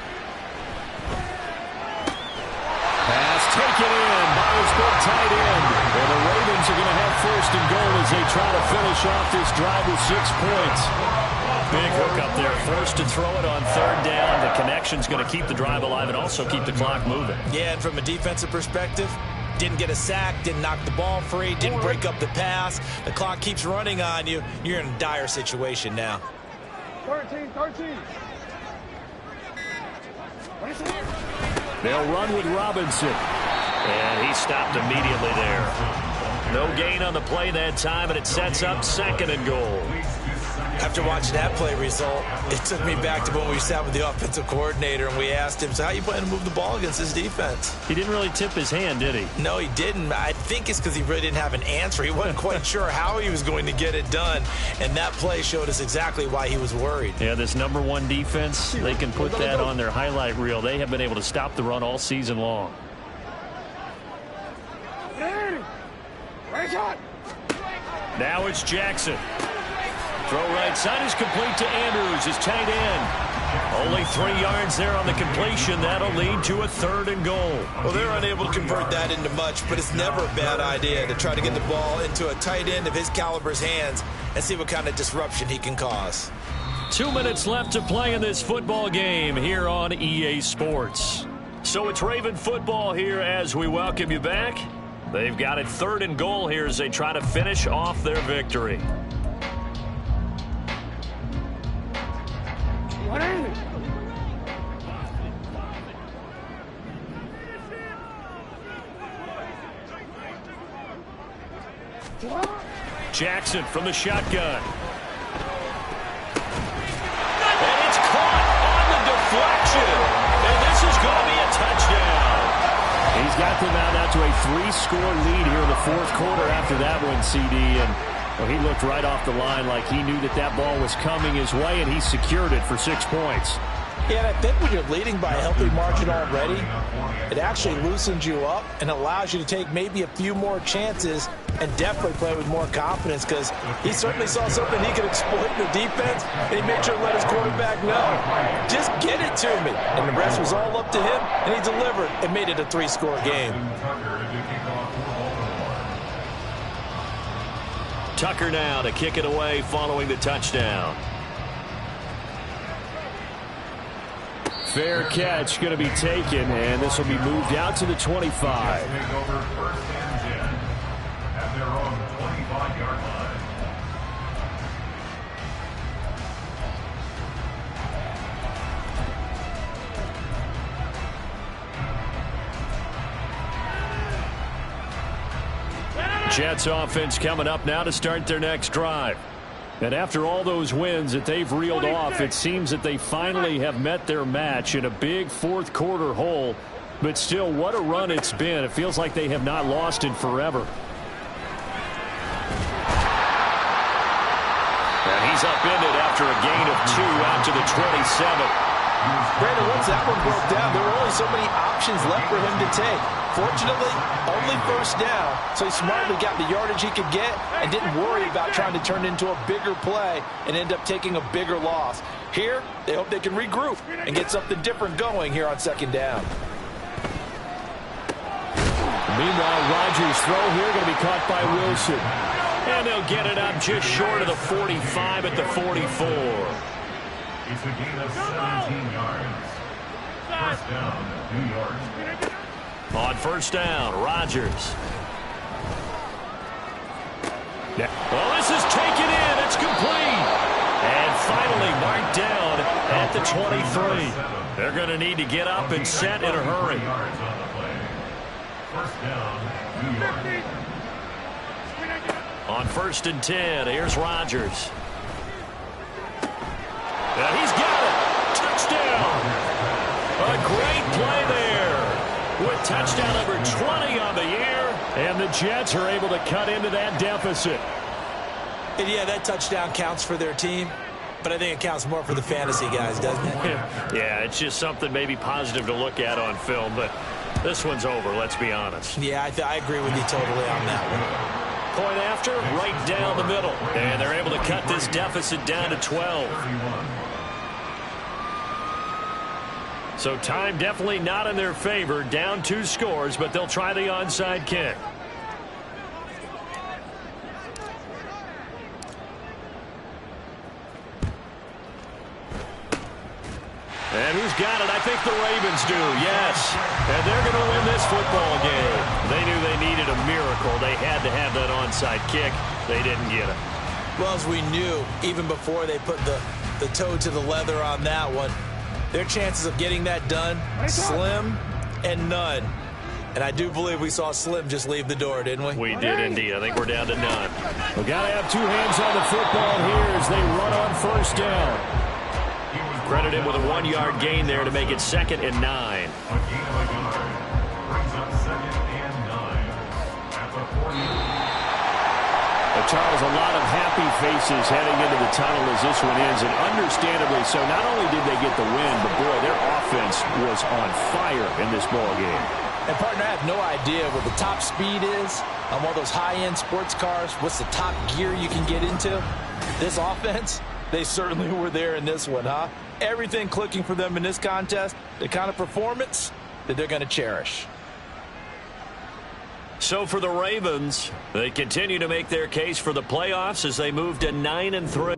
Pass taken in by his big tight end. And the Ravens are going to have 1st and goal as they try to finish off this drive with 6 points. Big hook up there. Forced to throw it on 3rd down. The connection's going to keep the drive alive and also keep the clock moving. Yeah, and from a defensive perspective, didn't get a sack, didn't knock the ball free, didn't break up the pass. The clock keeps running on you. You're in a dire situation now. 13. They'll run with Robinson. And he stopped immediately there. No gain on the play that time, and it sets up 2nd and goal. After watching that play result, it took me back to when we sat with the offensive coordinator and we asked him, so how you plan to move the ball against this defense? He didn't really tip his hand, did he? No, he didn't. I think it's because he really didn't have an answer. He wasn't quite sure how he was going to get it done, and that play showed us exactly why he was worried. Yeah, this #1 defense, they can put that on their highlight reel. They have been able to stop the run all season long. Now it's Jackson. Throw right side is complete to Andrews, his tight end. Only 3 yards there on the completion. That'll lead to a 3rd and goal. Well, they're unable to convert that into much, but it's never a bad idea to try to get the ball into a tight end of his caliber's hands and see what kind of disruption he can cause. 2 minutes left to play in this football game here on EA Sports. So it's Raven football here as we welcome you back. They've got it 3rd and goal here as they try to finish off their victory. Jackson from the shotgun. And it's caught on the deflection. And this is going to be a touchdown. He's got them out to a 3-score lead here in the fourth quarter after that one, CD. And well, he looked right off the line like he knew that that ball was coming his way, and he secured it for 6 points. Yeah, and I think when you're leading by a healthy margin already, it actually loosens you up and allows you to take maybe a few more chances and definitely play with more confidence, because he certainly saw something he could exploit in the defense, and he made sure to let his quarterback know, just get it to me. And the rest was all up to him, and he delivered and made it a 3-score game. Tucker now to kick it away following the touchdown. Fair catch going to be taken, and this will be moved out to the 25. Take over 1st and 10 at their own 25-yard line. Jets offense coming up now to start their next drive. And after all those wins that they've reeled off, it seems that they finally have met their match in a big fourth quarter hole. But still, what a run it's been. It feels like they have not lost in forever. And he's upended after a gain of 2 out to the 27. Brandon, once that one broke down, there were only so many options left for him to take. Fortunately, only 1st down, so he smartly got the yardage he could get and didn't worry about trying to turn it into a bigger play and end up taking a bigger loss. Here, they hope they can regroup and get something different going here on 2nd down. Meanwhile, Rodgers' throw here going to be caught by Wilson. And they'll get it up just short of the 45 at the 44. It's a gain of 17 yards. 1st down, New York. On 1st down, Rodgers. Well, this is taken in. It's complete. And finally marked down at the 23. They're going to need to get up and set in a hurry. 1st down, New York. On 1st and 10, here's Rodgers. And he's got it. Touchdown. A great play there. With touchdown number 20 on the year. And the Jets are able to cut into that deficit. And yeah, that touchdown counts for their team, but I think it counts more for the fantasy guys, doesn't it? Yeah, it's just something maybe positive to look at on film, but this one's over, let's be honest. Yeah, I agree with you totally on that one. Point after, right down the middle. And they're able to cut this deficit down to 12. So time definitely not in their favor. Down 2 scores, but they'll try the onside kick. And who's got it? I think the Ravens do, yes. And they're going to win this football game. They knew they needed a miracle. They had to have that onside kick. They didn't get it. Well, as we knew, even before they put the toe to the leather on that one, their chances of getting that done, slim and none. And I do believe we saw Slim just leave the door, didn't we? We did indeed. I think we're down to none. We've got to have 2 hands on the football here as they run on 1st down. Credit him with a 1-yard gain there to make it 2nd and 9. A gain of a yard brings up 2nd and 9 at the 40. Charles, a lot of happy faces heading into the tunnel as this one ends, and understandably so. Not only did they get the win, but boy, their offense was on fire in this ball game. And partner, I have no idea what the top speed is on one of those high-end sports cars. What's the top gear you can get into? This offense, they certainly were there in this one, huh? Everything clicking for them in this contest, the kind of performance that they're going to cherish. So for the Ravens, they continue to make their case for the playoffs as they move to 9-3.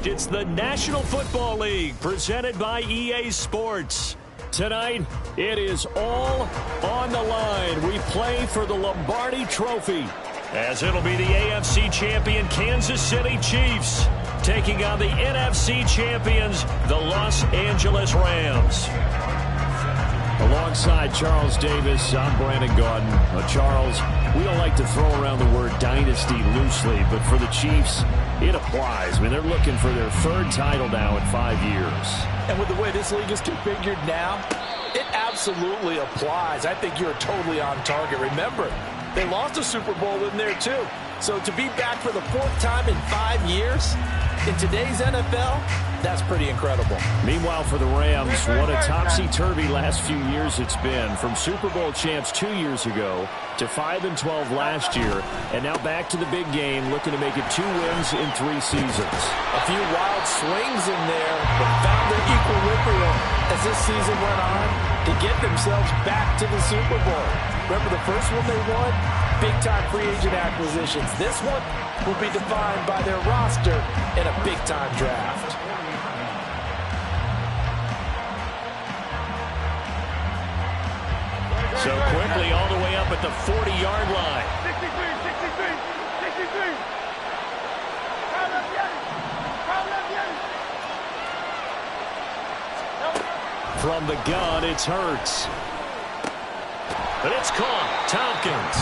It's the National Football League presented by EA Sports. Tonight, it is all on the line. We play for the Lombardi Trophy, as it'll be the AFC champion Kansas City Chiefs taking on the NFC champions, the Los Angeles Rams. Alongside Charles Davis, I'm Brandon Gaudin. Charles, we don't like to throw around the word dynasty loosely, but for the Chiefs, it applies. I mean, they're looking for their third title now in 5 years. And with the way this league is configured now, it absolutely applies. I think you're totally on target. Remember, they lost a Super Bowl in there too. So to be back for the fourth time in 5 years in today's NFL, that's pretty incredible. Meanwhile, for the Rams, what a topsy-turvy last few years it's been. From Super Bowl champs 2 years ago to 5-12 last year, and now back to the big game, looking to make it 2 wins in 3 seasons. A few wild swings in there, but found their equilibrium as this season went on to get themselves back to the Super Bowl. Remember the first one they won? Big-time free agent acquisitions. This one will be defined by their roster in a big-time draft. So quickly all the way up at the 40-yard line. 63. From the gun, it's Hurts. But it's caught. Tompkins.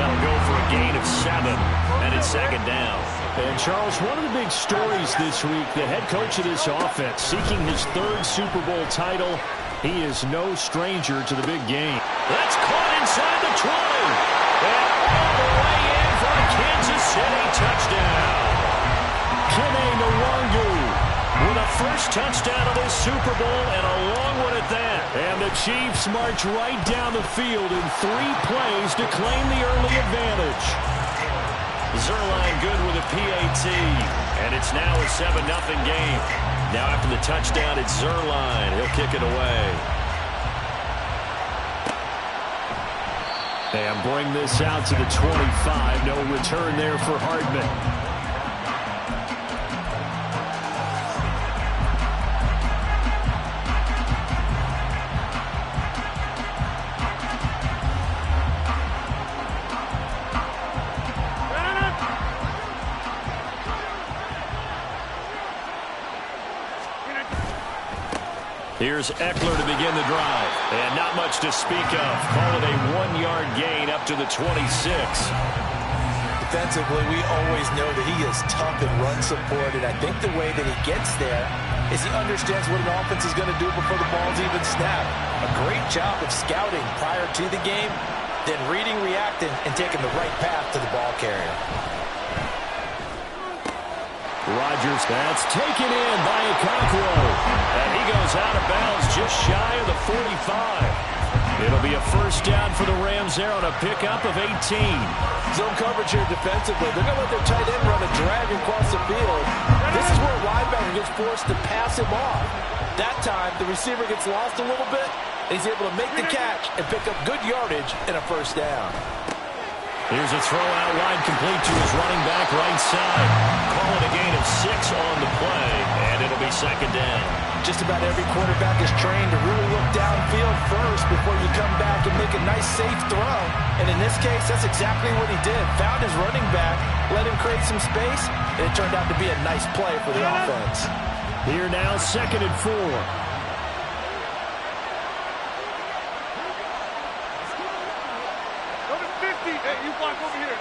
That'll go for a gain of 7, and it's second down. And, Charles, one of the big stories this week, the head coach of this offense seeking his 3rd Super Bowl title. He is no stranger to the big game. That's caught inside the 20. And all the way in for a Kansas City touchdown. Kene Nwangu with a first touchdown of this Super Bowl, and a long one at that. And the Chiefs march right down the field in 3 plays to claim the early advantage. Zuerlein good with a PAT, and it's now a 7-0 game. Now after the touchdown, it's Zuerlein. He'll kick it away. And bring this out to the 25. No return there for Hardman. Here's Eckler to begin the drive. And not much to speak of. Call it a 1-yard gain up to the 26. Defensively, we always know that he is tough in run support, and I think the way that he gets there is he understands what an offense is going to do before the ball's even snapped. A great job of scouting prior to the game, then reading, reacting, and taking the right path to the ball carrier. Rodgers, that's taken in by Okonkwo. And he goes out of bounds just shy of the 45. It'll be a first down for the Rams there on a pickup of 18. Zone coverage here defensively. They're going to let their tight end run a drag across the field. This is where a linebacker gets forced to pass him off. That time, the receiver gets lost a little bit, and he's able to make the catch and pick up good yardage and a first down. Here's a throw out wide complete to his running back right side. Call it a gain of 6 on the play, and it'll be second down. Just about every quarterback is trained to really look downfield first before you come back and make a nice, safe throw. And in this case, that's exactly what he did. Found his running back, let him create some space, and it turned out to be a nice play for the offense. Here now, 2nd and 4. Go to 50. Hey, you block over here.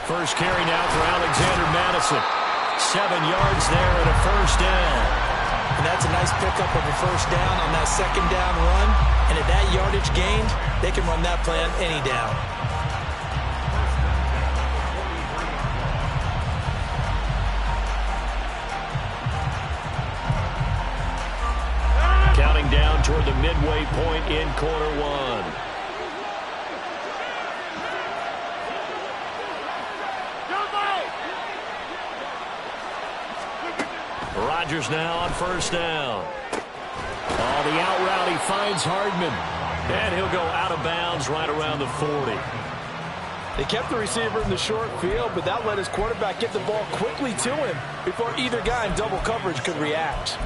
First carry now for Alexander Madison. 7 yards there and a first down. And that's a nice pickup of a first down on that second down run. And at that yardage gained, they can run that play on any down. Counting down toward the midway point in quarter one. Rodgers now on first down. Oh, the out route, he finds Hardman. And he'll go out of bounds right around the 40. They kept the receiver in the short field, but that let his quarterback get the ball quickly to him before either guy in double coverage could react.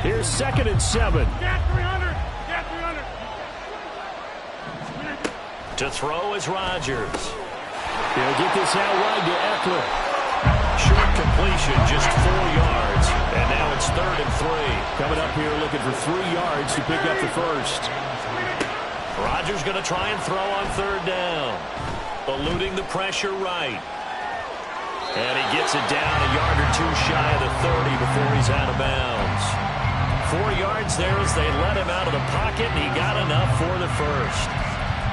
Here's 2nd and 7. Get 300. Get 300. To throw is Rodgers. He'll get this out wide to Eckler. Short completion, just 4 yards. And now it's 3rd and 3. Coming up here looking for 3 yards to pick up the first. Rodgers going to try and throw on 3rd down. Eluding the pressure right. And he gets it down a yard or 2 shy of the 30 before he's out of bounds. 4 yards there as they let him out of the pocket, and he got enough for the first.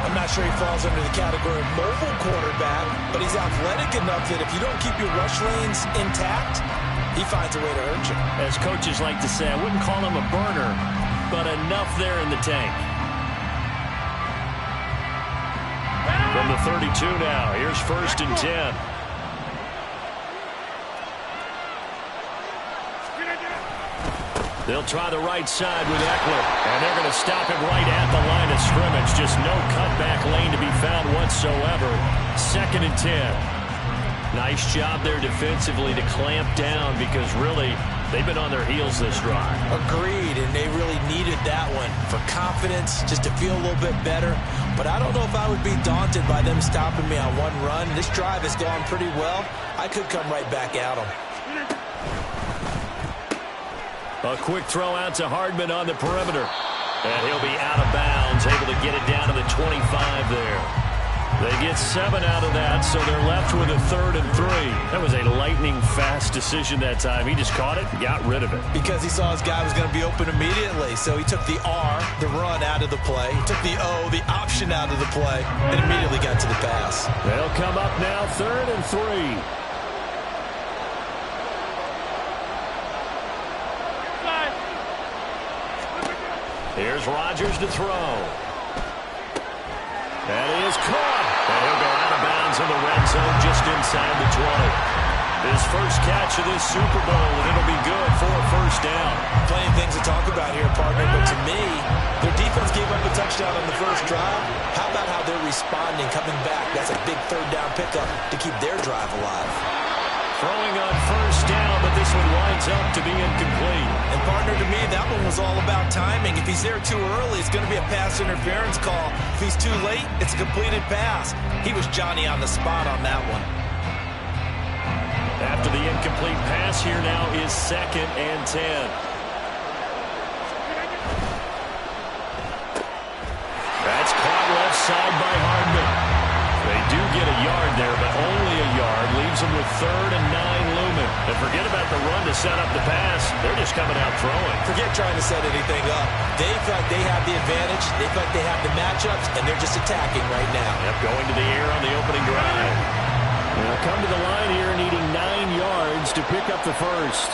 I'm not sure he falls under the category of mobile quarterback, but he's athletic enough that if you don't keep your rush lanes intact, he finds a way to hurt you. As coaches like to say, I wouldn't call him a burner, but enough there in the tank. From the 32 now, here's 1st and 10. They'll try the right side with Eckler, and they're going to stop him right at the line of scrimmage. Just no cutback lane to be found whatsoever. 2nd and 10. Nice job there defensively to clamp down because really they've been on their heels this drive. Agreed, and they really needed that one for confidence, just to feel a little bit better. But I don't know if I would be daunted by them stopping me on one run. This drive has gone pretty well. I could come right back at them. A quick throw out to Hardman on the perimeter. And he'll be out of bounds, able to get it down to the 25 there. They get 7 out of that, so they're left with a 3rd and 3. That was a lightning-fast decision that time. He just caught it and got rid of it. Because he saw his guy was going to be open immediately, so he took the R, the run, out of the play. He took the O, the option, out of the play, and immediately got to the pass. They'll come up now 3rd and 3. Here's Rodgers to throw. That is caught. And he'll go out of bounds in the red zone just inside the 20. His first catch of this Super Bowl, and it'll be good for a first down. Plenty of things to talk about here, partner, but to me, their defense gave up a touchdown on the first drive. How about how they're responding, coming back? That's a big 3rd down pickup to keep their drive alive. Throwing on first down, but this one winds up to be incomplete. And partner, to me, that one was all about timing. If he's there too early, it's going to be a pass interference call. If he's too late, it's a completed pass. He was Johnny on the spot on that one. After the incomplete pass, here now is 2nd and 10. That's caught left side by Hardman. They do get a yard there, but only a yard. Leaves them with 3rd and 9 looming. And forget about the run to set up the pass. They're just coming out throwing. Forget trying to set anything up. They feel like they have the advantage. They feel like they have the matchups, and they're just attacking right now. Yep, going to the air on the opening drive. They'll come to the line here needing 9 yards to pick up the first.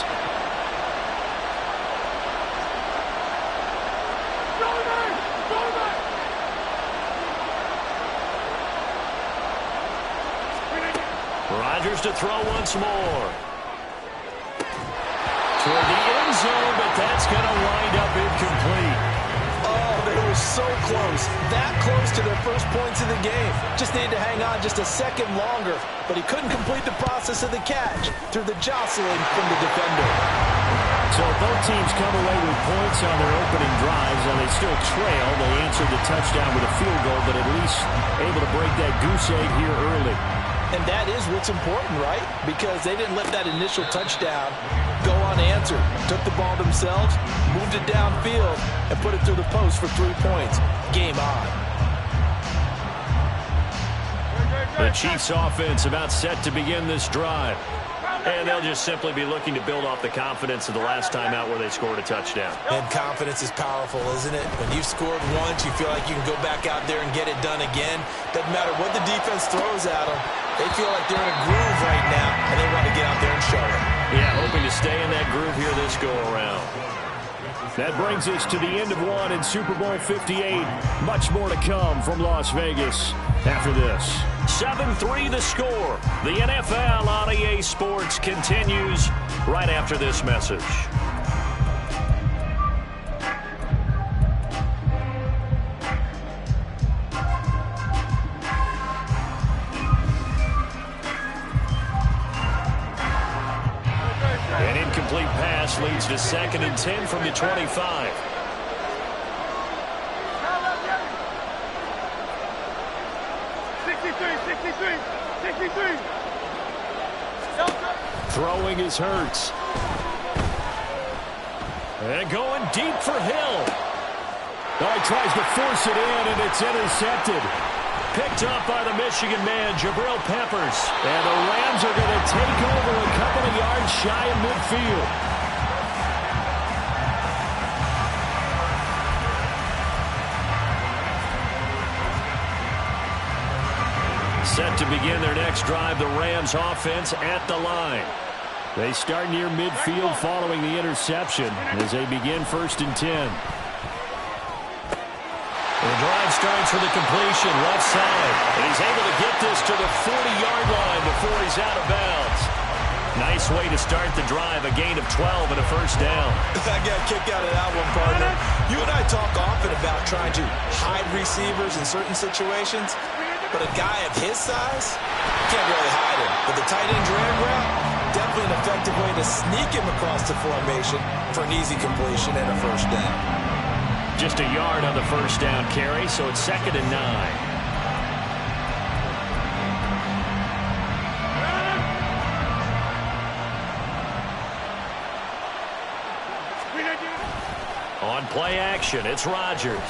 Rodgers to throw once more. Toward the end zone, but that's going to wind up incomplete. Oh, they were so close. That close to their first points of the game. Just needed to hang on just a second longer, but he couldn't complete the process of the catch through the jostling from the defender. So both teams come away with points on their opening drives, and they still trail. They answered the touchdown with a field goal, but at least able to break that goose egg here early. And that is what's important, right? Because they didn't let that initial touchdown go unanswered. Took the ball themselves, moved it downfield, and put it through the post for 3 points. Game on. The Chiefs offense about set to begin this drive. And they'll just simply be looking to build off the confidence of the last time out where they scored a touchdown. And confidence is powerful, isn't it? When you've scored once, you feel like you can go back out there and get it done again. Doesn't matter what the defense throws at them. They feel like they're in a groove right now, and they want to get out there and show it. Yeah, hoping to stay in that groove here this go-around. That brings us to the end of one in Super Bowl 58. Much more to come from Las Vegas after this. 7-3 the score. The NFL on EA Sports continues right after this message. An incomplete pass leads to 2nd and 10 from the 25. Throwing is Hurts. And going deep for Hill. Oh, he tries to force it in, and it's intercepted. Picked up by the Michigan man, Jabril Peppers. And the Rams are going to take over a couple of yards shy of midfield. Set to begin their next drive, the Rams offense at the line. They start near midfield following the interception as they begin 1st and 10. The drive starts with a completion left side. And he's able to get this to the 40-yard line before he's out of bounds. Nice way to start the drive, a gain of 12 and a 1st down. I got a kick out of that one, partner. You and I talk often about trying to hide receivers in certain situations. But a guy of his size, can't really hide him. But the tight end drag route, definitely an effective way to sneak him across the formation for an easy completion and a 1st down. Just a yard on the 1st down carry, so it's 2nd and 9. On play action, it's Rodgers.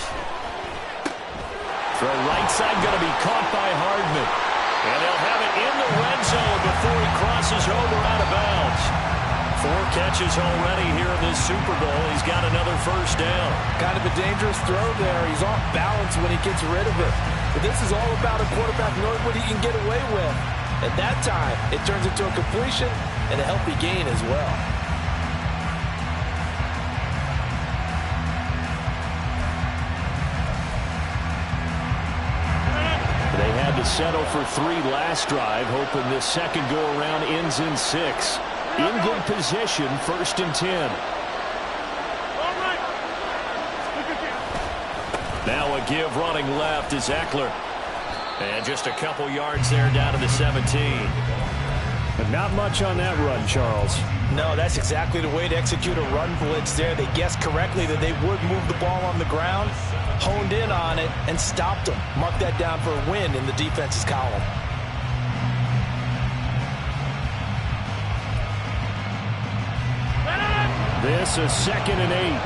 Throw right side going to be caught by Hardman. And they'll have it in the red zone before he crosses over out of bounds. 4 catches already here in this Super Bowl. He's got another 1st down. Kind of a dangerous throw there. He's off balance when he gets rid of it. But this is all about a quarterback knowing what he can get away with. At that time, it turns into a completion and a healthy gain as well. They had to settle for 3 last drive, hoping this second go-around ends in 6. In good position, 1st and 10. Now a give running left is Eckler. And just a couple yards there down to the 17. But not much on that run, Charles. No, that's exactly the way to execute a run blitz there. They guessed correctly that they would move the ball on the ground, honed in on it, and stopped them. Mark that down for a win in the defense's column. This is 2nd and 8.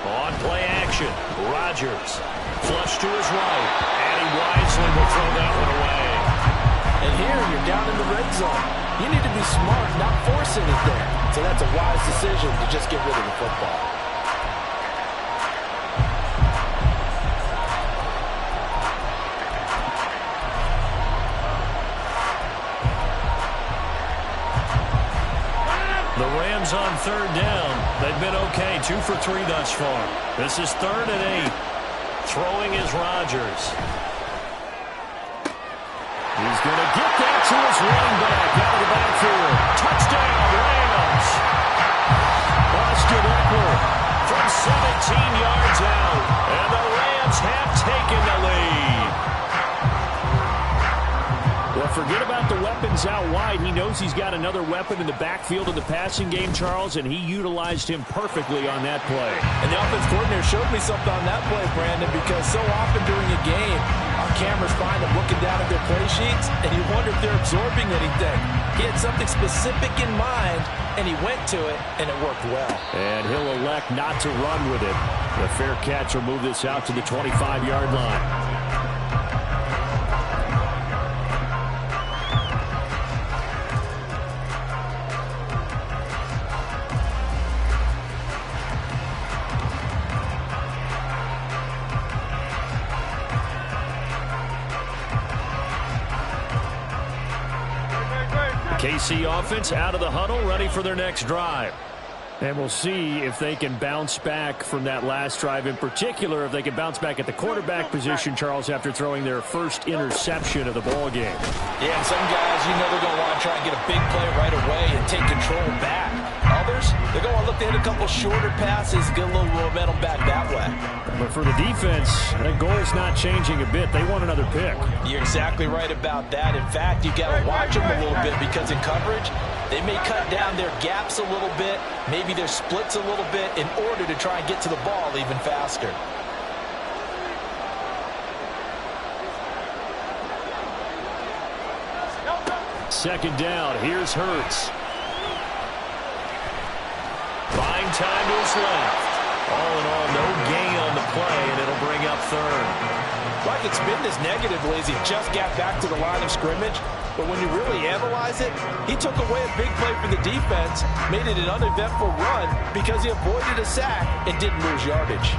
On play action, Rodgers. Flush to his right, and he wisely will throw that one away. And here, you're down in the red zone. You need to be smart, not force anything. So that's a wise decision to just get rid of the football. The Rams on 3rd down. They've been okay, 2 for 3 thus far. This is 3rd and 8. Throwing is Rodgers. He's going to get that to his running back out of the backfield. Touchdown, Rams. Austin Eckler From 17 yards out. And the Rams have taken the lead. Well, forget about the weapons out wide. He knows he's got another weapon in the backfield of the passing game, Charles, and he utilized him perfectly on that play. And the offense coordinator showed me something on that play, Brandon, because so often during a game, Our cameras find him looking down at their play sheets, and you wonder if they're absorbing anything. He had something specific in mind, and he went to it, and it worked well. And he'll elect not to run with it. The fair catch will move this out to the 25-yard line. KC offense out of the huddle, ready for their next drive. And we'll see if they can bounce back from that last drive. In particular, if they can bounce back at the quarterback position, Charles, after throwing their first interception of the ball game. Yeah, and some guys, you know, they're going to want to try and get a big play right away and take control back. Others, they're going to look to hit a couple shorter passes, get a little momentum back that way. But for the defense, that goal's not changing a bit. They want another pick. You're exactly right about that. In fact, you got to watch them a little bit because in coverage, they may cut down their gaps a little bit, maybe their splits a little bit in order to try and get to the ball even faster. Second down, here's Hurts. Buying time to his left. All in all, no gain on the play, and it'll bring up third. Well, I could spin this negatively as he just got back to the line of scrimmage. But when you really analyze it, he took away a big play for the defense, made it an uneventful run because he avoided a sack and didn't lose yardage.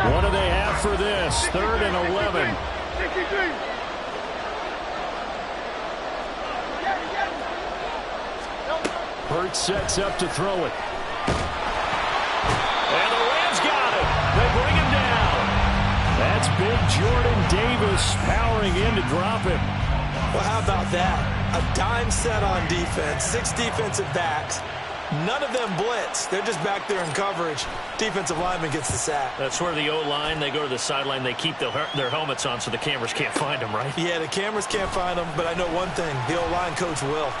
What do they have for this? 3rd and 11. Hurts sets up to throw it. And the Rams got him. They bring him down. That's big Jordan Davis powering in to drop him. Well, how about that? A dime set on defense, 6 defensive backs. None of them blitz. They're just back there in coverage. Defensive lineman gets the sack. That's where the O-line, they go to the sideline, they keep their helmets on so the cameras can't find them, right? Yeah, the cameras can't find them, but I know one thing. The O-line coach will.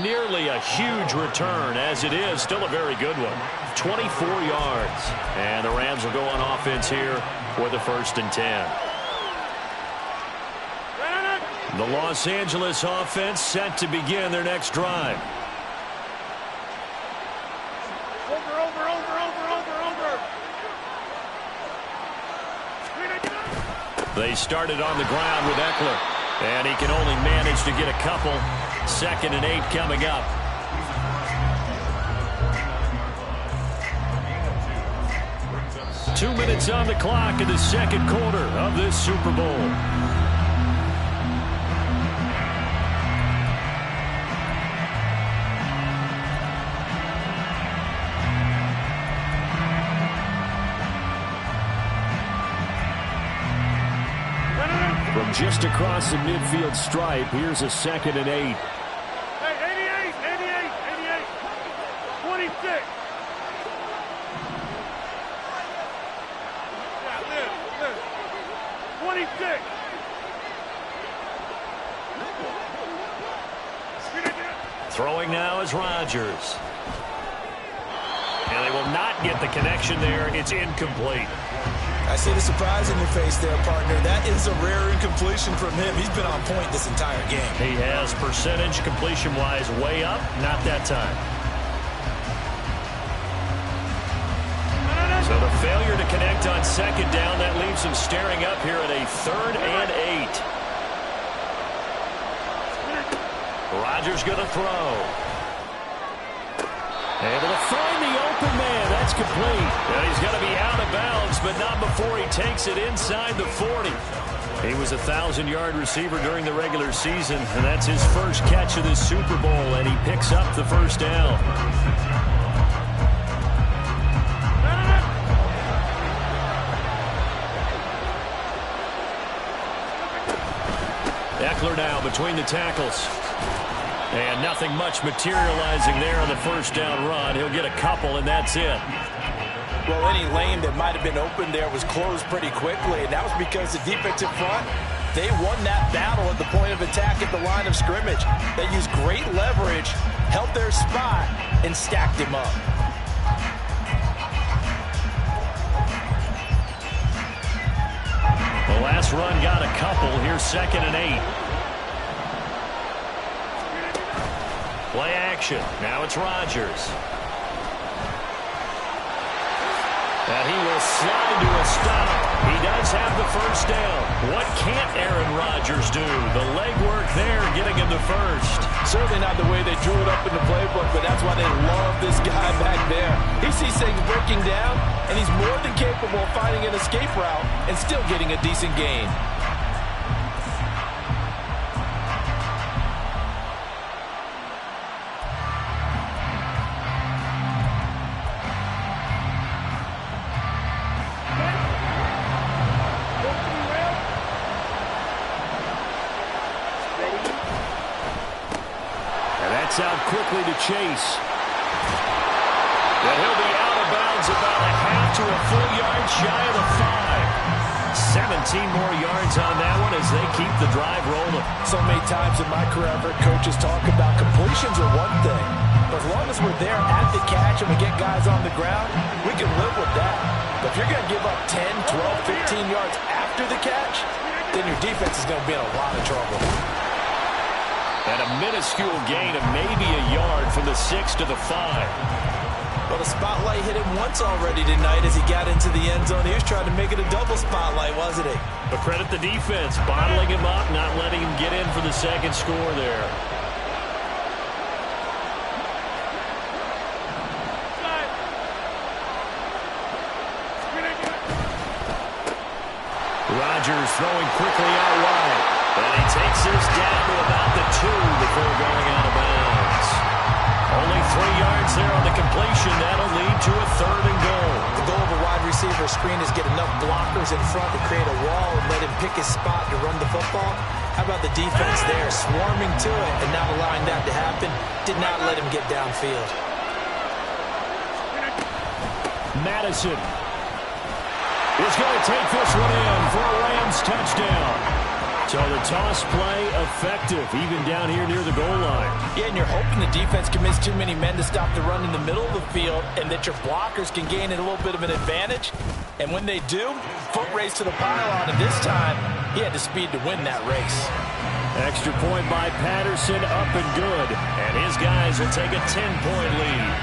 Nearly a huge return, as it is. Still a very good one. 24 yards. And the Rams will go on offense here for the 1st and 10. The Los Angeles offense set to begin their next drive. They started on the ground with Eckler. And he can only manage to get a couple. 2nd and 8 coming up. Two minutes on the clock in the 2nd quarter of this Super Bowl. From just across the midfield stripe, here's a 2nd and 8. Hey, 88, 26. Yeah, live. 26. Throwing now is Rodgers. And they will not get the connection there. It's incomplete. I see the surprise in your face there, partner. That is a rare incompletion from him. He's been on point this entire game. He has percentage completion-wise way up. Not that time. So the failure to connect on 2nd down, that leaves him staring up here at a 3rd and 8. Rodgers going to throw. Able to find the open man. That's complete. And he's going to be out of bounds, but not before he takes it inside the 40. He was a 1,000-yard receiver during the regular season, and that's his first catch of this Super Bowl, and he picks up the 1st down. Eckler now between the tackles. And nothing much materializing there on the 1st down run. He'll get a couple, and that's it. Well, any lane that might have been open there was closed pretty quickly, and that was because the defensive front, they won that battle at the point of attack at the line of scrimmage. They used great leverage, held their spot, and stacked him up. The last run got a couple. Here's 2nd and 8. Play action. Now it's Rodgers. And he will slide to a stop. He does have the first down. What can't Aaron Rodgers do? The legwork there getting him the first. Certainly not the way they drew it up in the playbook, but that's why they love this guy back there. He sees things breaking down, and he's more than capable of finding an escape route and still getting a decent gain. Out quickly to Chase. And he'll be out of bounds about a half to a full yard shy of the 5. 17 more yards on that one as they keep the drive rolling. So many times in my career, I've heard coaches talk about completions are one thing. But as long as we're there at the catch and we get guys on the ground, we can live with that. But if you're going to give up 10, 12, 15 yards after the catch, then your defense is going to be in a lot of trouble. And a minuscule gain of maybe a yard from the 6 to the 5. Well, the spotlight hit him once already tonight as he got into the end zone. He was trying to make it a double spotlight, wasn't he? But credit the defense, bottling him up, not letting him get in for the second score there. Rodgers throwing quickly out wide. And he takes this down to about the 2 before going out of bounds. Only 3 yards there on the completion. That'll lead to a 3rd and goal. The goal of a wide receiver screen is get enough blockers in front to create a wall and let him pick his spot to run the football. How about the defense there, swarming to it and not allowing that to happen? Did not let him get downfield. Madison is going to take this one in for a Rams touchdown. So the toss play effective, even down here near the goal line. Yeah, and you're hoping the defense commits too many men to stop the run in the middle of the field and that your blockers can gain a little bit of an advantage. And when they do, foot race to the pylon, and this time he had the speed to win that race. Extra point by Patterson, up and good. And his guys will take a 10-point lead.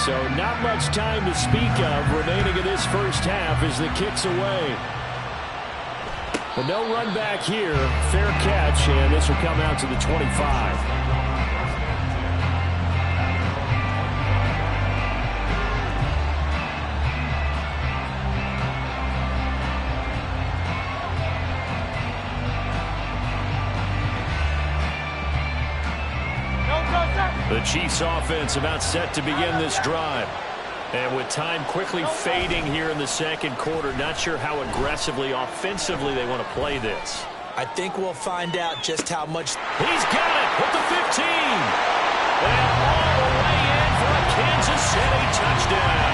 So not much time to speak of remaining in this first half as the kick's away. But no run back here. Fair catch, and this will come out to the 25. The Chiefs offense about set to begin this drive. And with time quickly fading here in the second quarter, not sure how aggressively, offensively they want to play this. I think we'll find out just how much. He's got it with the 15. And all the way in for a Kansas City touchdown.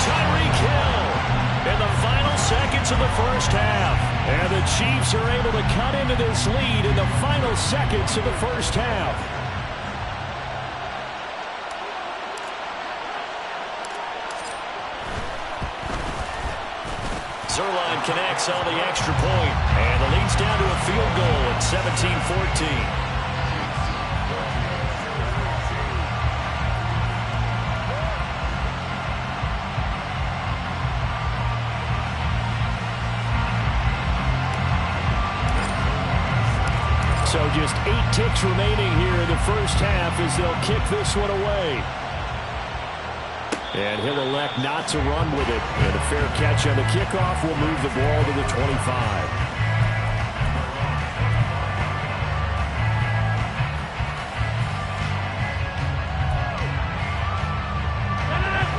Tyreek Hill in the final seconds of the first half. And the Chiefs are able to cut into this lead in the final seconds of the first half. Zuerlein connects on the extra point, and the lead's down to a field goal at 17-14. So just 8 ticks remaining here in the first half as they'll kick this one away. And he'll elect not to run with it. And a fair catch on the kickoff will move the ball to the 25.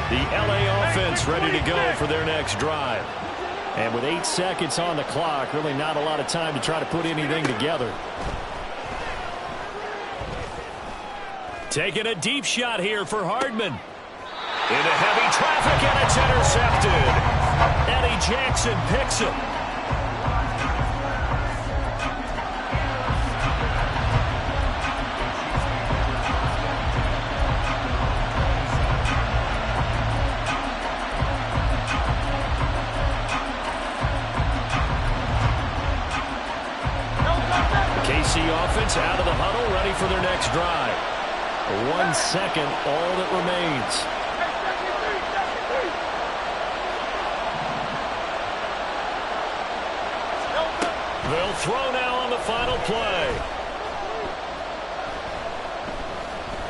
The LA offense ready to go for their next drive. And with 8 seconds on the clock, really not a lot of time to try to put anything together. Taking a deep shot here for Hardman. Into heavy traffic, and it's intercepted. Eddie Jackson picks him. KC offense out of the huddle, ready for their next drive. 1 second, all that remains. They'll throw now on the final play.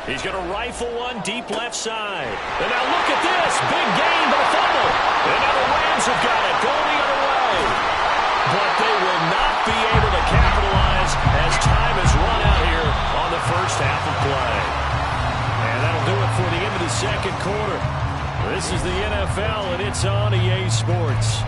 He's going to rifle one deep left side. And now look at this. Big gain, but a fumble. And now the Rams have got it. Going the other way. But they will not be able to capitalize as time has run out here on the first half of play. And that'll do it for the end of the second quarter. This is the NFL, and it's on EA Sports.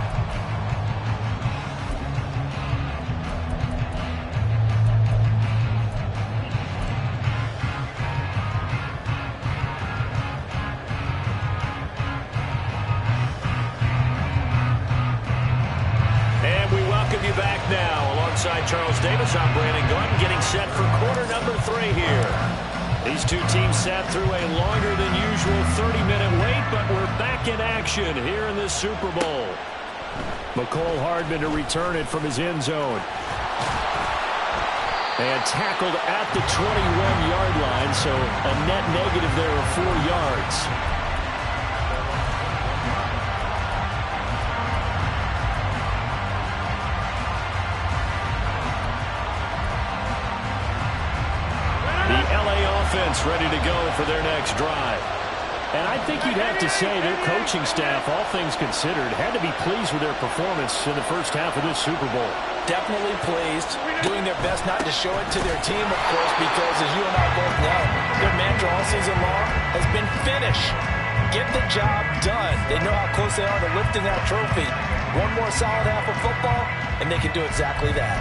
Back now alongside Charles Davis. I'm Brandon Gordon getting set for quarter number 3 here. These two teams sat through a longer than usual 30-minute wait, but we're back in action here in this Super Bowl. McCole Hardman to return it from his end zone. And tackled at the 21-yard line, so a net negative there of 4 yards. Offense ready to go for their next drive. And I think you'd have to say their coaching staff, all things considered, had to be pleased with their performance in the first half of this Super Bowl. Definitely pleased, doing their best not to show it to their team, of course, because as you and I both know, their mantra all season long has been finish. Get the job done. They know how close they are to lifting that trophy. One more solid half of football, and they can do exactly that.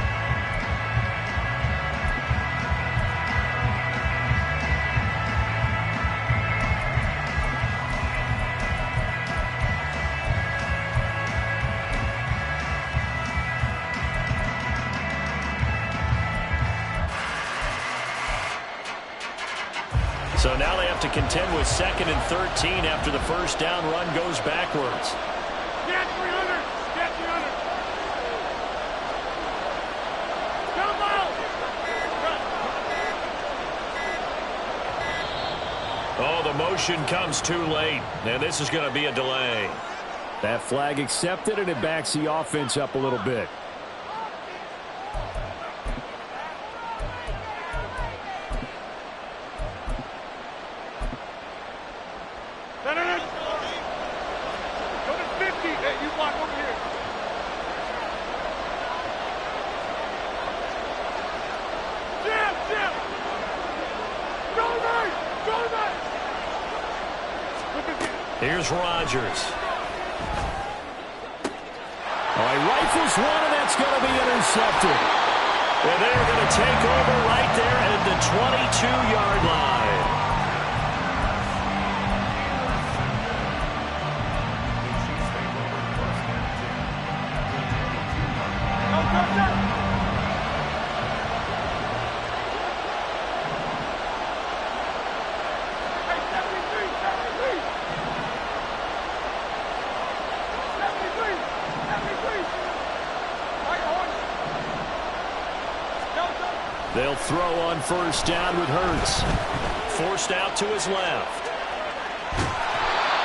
So now they have to contend with 2nd and 13 after the first down run goes backwards. Get 300! Get 300! Come on! Oh, the motion comes too late, and this is going to be a delay. That flag accepted, and it backs the offense up a little bit. Here's Rodgers. Oh, he rifles one, and that's going to be intercepted. And they're going to take over right there at the 22-yard line. They'll throw on first down with Hurts. Forced out to his left.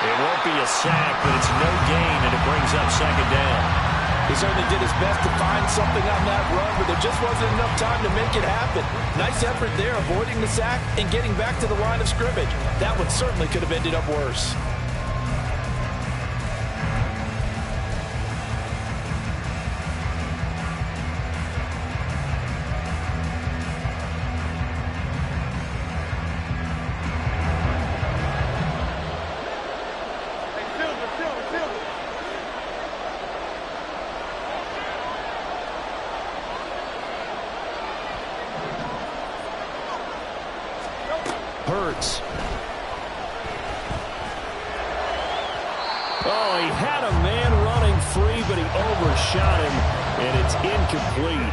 It won't be a sack, but it's no gain, and it brings up 2nd down. He certainly did his best to find something on that run, but there just wasn't enough time to make it happen. Nice effort there, avoiding the sack and getting back to the line of scrimmage. That one certainly could have ended up worse. Hurts. Oh, he had a man running free, but he overshot him, and it's incomplete.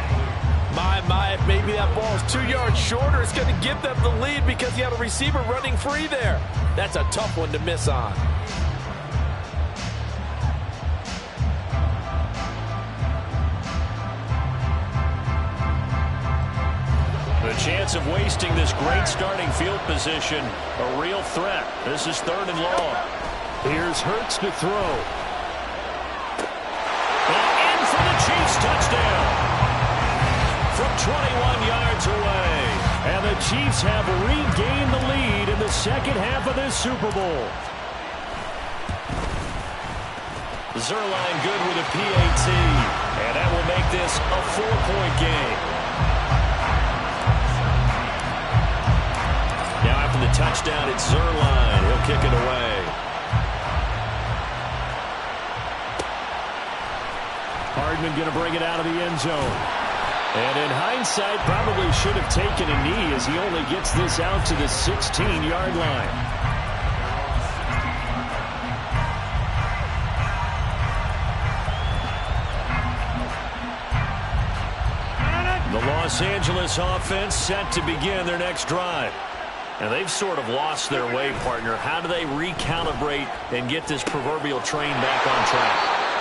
My, maybe that ball is 2 yards shorter. It's going to give them the lead because he had a receiver running free there. That's a tough one to miss on. chance of wasting this great starting field position. A real threat. This is 3rd and long. Here's Hurts to throw. And in for the Chiefs touchdown. From 21 yards away. And the Chiefs have regained the lead in the second half of this Super Bowl. Zuerlein good with a PAT. And that will make this a 4-point game. Now after the touchdown, it's Zuerlein. He'll kick it away. Hardman going to bring it out of the end zone. And in hindsight, probably should have taken a knee as he only gets this out to the 16-yard line. The Los Angeles offense set to begin their next drive. And they've sort of lost their way, partner. How do they recalibrate and get this proverbial train back on track?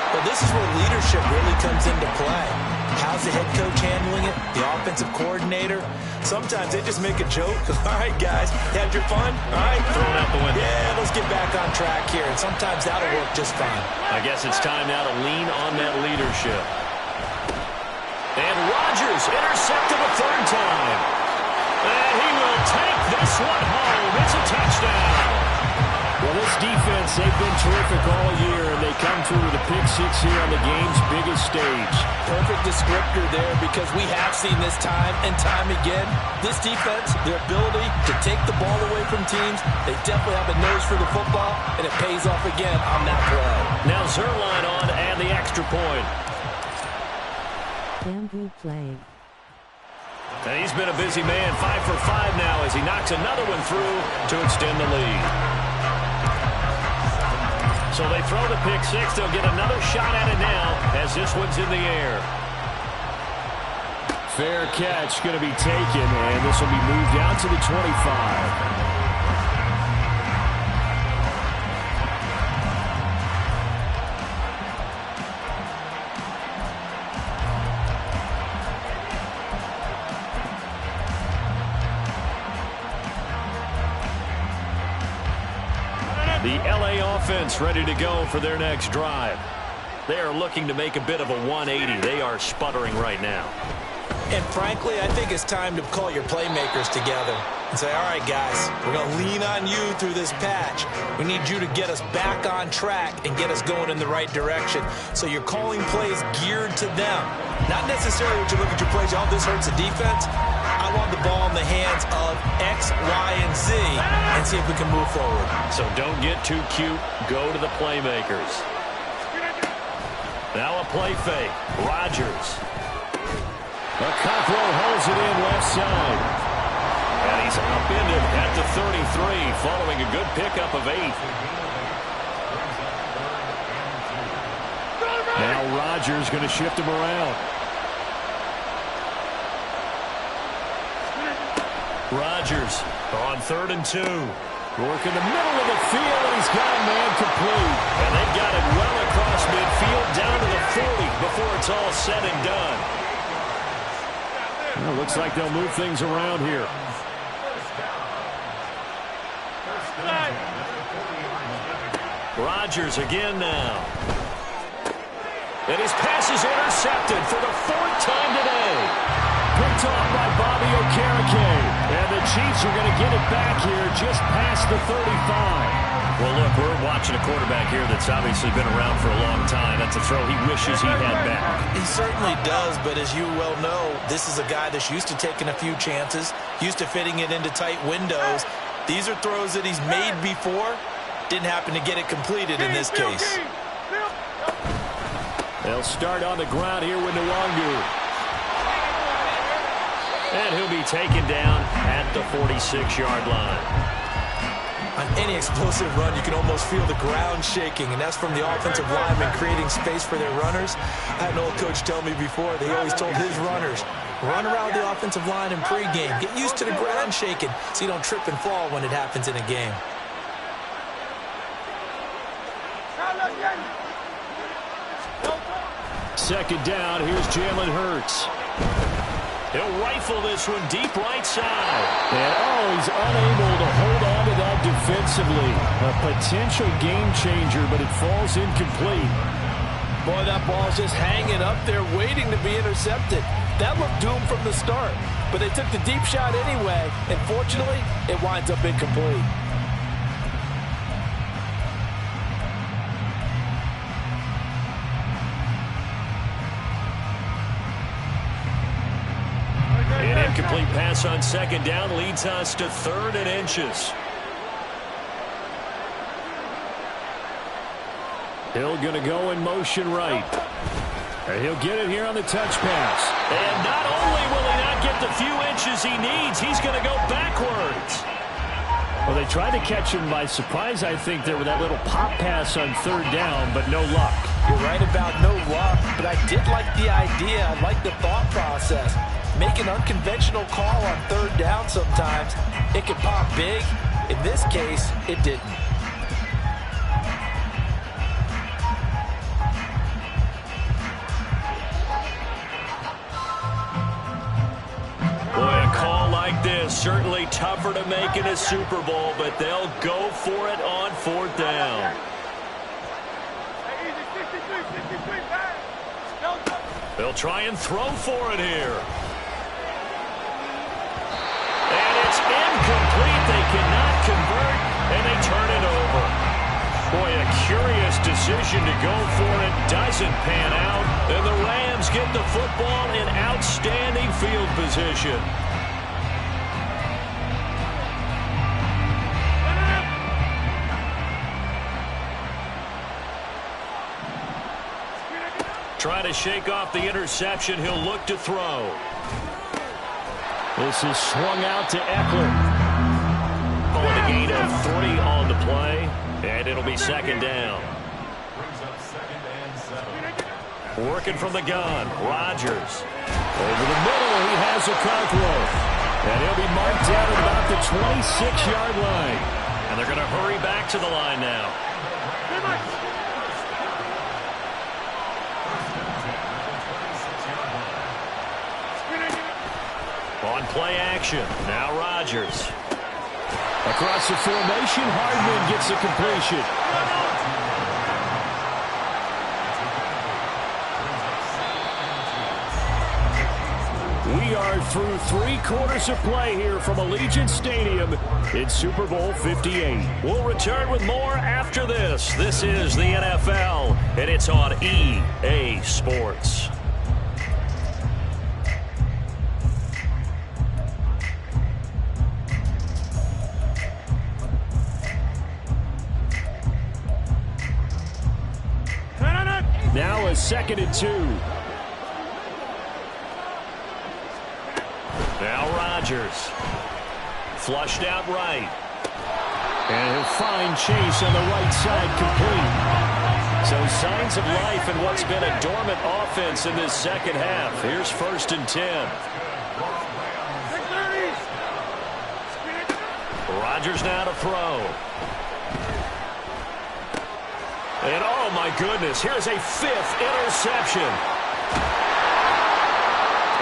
Well, this is where leadership really comes into play. How's the head coach handling it? The offensive coordinator? Sometimes they just make a joke. All right, guys, you had your fun? All right. Thrown out the window. Yeah, let's get back on track here. And sometimes that'll work just fine. I guess it's time now to lean on that leadership. And Rodgers intercepted a 3rd time. And he will take this one home. It's a touchdown. Well, this defense, they've been terrific all year, and they come through with a pick 6 here on the game's biggest stage. Perfect descriptor there, because we have seen this time and time again. This defense, their ability to take the ball away from teams, they definitely have a nose for the football, and it pays off again on that play. Now Zuerlein on and the extra point. Bamboo play. And he's been a busy man, 5 for 5 now as he knocks another one through to extend the lead. So they throw the pick 6. They'll get another shot at it now as this one's in the air. Fair catch going to be taken, and this will be moved out to the 25. The LA offense ready to go for their next drive. They are looking to make a bit of a 180. They are sputtering right now. And frankly, I think it's time to call your playmakers together and say, all right, guys, we're going to lean on you through this patch. We need you to get us back on track and get us going in the right direction. So you're calling plays geared to them. Not necessarily when you look at your plays, oh, this hurts the defense. I want the ball in the hands of X, Y, and Z and see if we can move forward. So don't get too cute. Go to the playmakers. Now a play fake. Rodgers. Okaflo holds it in left side. And he's upended at the 33 following a good pickup of 8. Now Rodgers going to shift him around. Rodgers on 3rd and 2. Work in the middle of the field, and he's got a man complete. And they've got it well across midfield down to the 40 before it's all said and done. Well, looks like they'll move things around here. Rodgers again now. And his pass is intercepted for the 4th time today. Picked off by Bobby Okereke. And the Chiefs are going to get it back here just past the 35. Well, look, we're watching a quarterback here that's obviously been around for a long time. That's a throw he wishes he had back. He certainly does, but as you well know, this is a guy that's used to taking a few chances, used to fitting it into tight windows. These are throws that he's made before. Didn't happen to get it completed in this case. They'll start on the ground here with Nwangu. And he'll be taken down at the 46-yard line. On any explosive run, you can almost feel the ground shaking, and that's from the offensive linemen creating space for their runners. I had an old coach tell me before, they always told his runners, run around the offensive line in pregame. Get used to the ground shaking so you don't trip and fall when it happens in a game. Second down, here's Jalen Hurts. He'll rifle this one deep right side. And, he's unable to hold on to that defensively. A potential game changer, but it falls incomplete. Boy, that ball's just hanging up there waiting to be intercepted. That looked doomed from the start, but they took the deep shot anyway, and fortunately, it winds up incomplete. An incomplete pass on second down leads us to 3rd and inches. Hill going to go in motion right. And he'll get it here on the touch pass. And not only will he not get the few inches he needs, he's going to go backwards. Well, they tried to catch him by surprise, I think, there with that little pop pass on 3rd down, but no luck. You're right about no luck, but I did like the idea. I like the thought process. Make an unconventional call on 3rd down sometimes. It can pop big. In this case, it didn't. Certainly tougher to make in a Super Bowl, but they'll go for it on 4th down. They'll try and throw for it here. And it's incomplete. They cannot convert, and they turn it over. Boy, a curious decision to go for it. Doesn't pan out, and the Rams get the football in outstanding field position. Trying to shake off the interception. He'll look to throw. This is swung out to Eckler. Calling a gain of 3 on the play, and it'll be 2nd down. Working from the gun, Rodgers. Over the middle, he has a Cockrell. And he'll be marked down at about the 26-yard line. And they're going to hurry back to the line now. On play action, now Rodgers. Across the formation, Hardman gets the completion. We are through 3 quarters of play here from Allegiant Stadium in Super Bowl 58. We'll return with more after this. This is the NFL, and it's on EA Sports. Now a 2nd and 2. Now Rodgers. Flushed out right. And he'll find Chase on the right side complete. So signs of life in what's been a dormant offense in this second half. Here's 1st and 10. Rodgers now to throw. And oh my goodness, here's a 5th interception.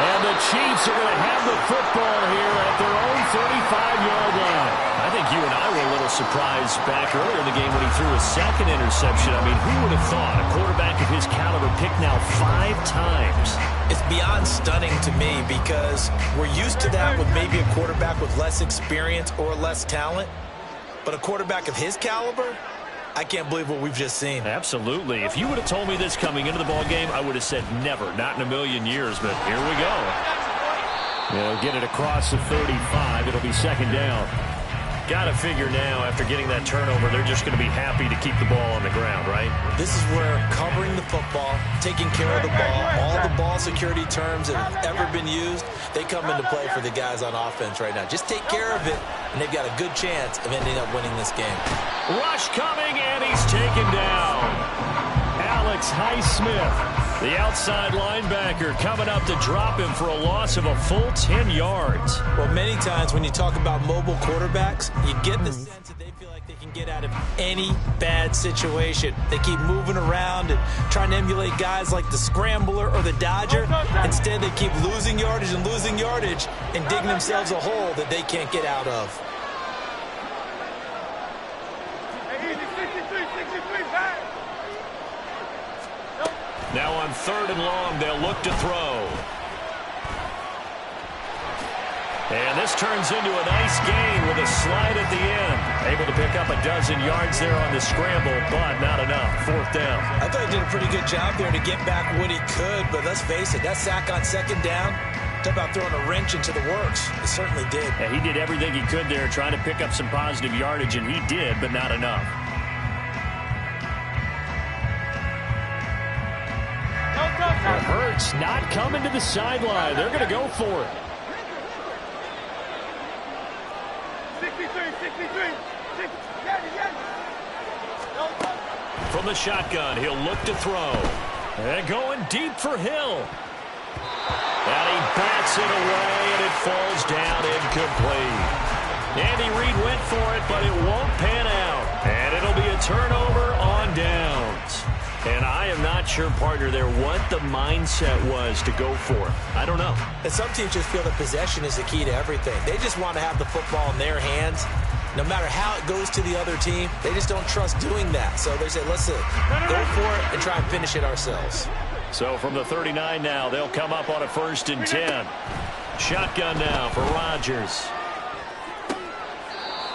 And the Chiefs are going to have the football here at their own 35-yard line. I think you and I were a little surprised back earlier in the game when he threw a 2nd interception. I mean, who would have thought a quarterback of his caliber picked now 5 times? It's beyond stunning to me because we're used to that with maybe a quarterback with less experience or less talent. But a quarterback of his caliber, I can't believe what we've just seen. Absolutely. If you would have told me this coming into the ball game, I would have said never, not in a million years, but here we go. They'll get it across the 35. It'll be 2nd down. Got to figure now, after getting that turnover, they're just going to be happy to keep the ball on the ground, right? This is where covering the football, taking care of the ball, all the ball security terms that have ever been used, they come into play for the guys on offense right now. Just take care of it, and they've got a good chance of ending up winning this game. Rush coming, and he's taken down. Alex Highsmith The outside linebacker coming up to drop him for a loss of a full 10 yards. Well, many times when you talk about mobile quarterbacks, you get the sense that they feel like they can get out of any bad situation. They keep moving around and trying to emulate guys like the Scrambler or the Dodger. Instead, they keep losing yardage and digging themselves a hole that they can't get out of. Now on 3rd and long, they'll look to throw. And this turns into a nice gain with a slide at the end. Able to pick up a dozen yards there on the scramble, but not enough. 4th down. I thought he did a pretty good job there to get back what he could, but let's face it, that sack on 2nd down, talk about throwing a wrench into the works. He certainly did. Yeah, he did everything he could there, trying to pick up some positive yardage, and he did, but not enough. Hurts not coming to the sideline. They're going to go for it. 63. From the shotgun, he'll look to throw. And going deep for Hill. And he bats it away, and it falls down incomplete. Andy Reid went for it, but it won't pan out. And it'll be a turnover on downs. And I am not sure, partner, there what the mindset was to go for it. I don't know. And some teams just feel that possession is the key to everything. They just want to have the football in their hands. No matter how it goes to the other team, they just don't trust doing that. So they say, let's go for it and try and finish it ourselves. So from the 39 now, they'll come up on a 1st and 10. Shotgun now for Rodgers.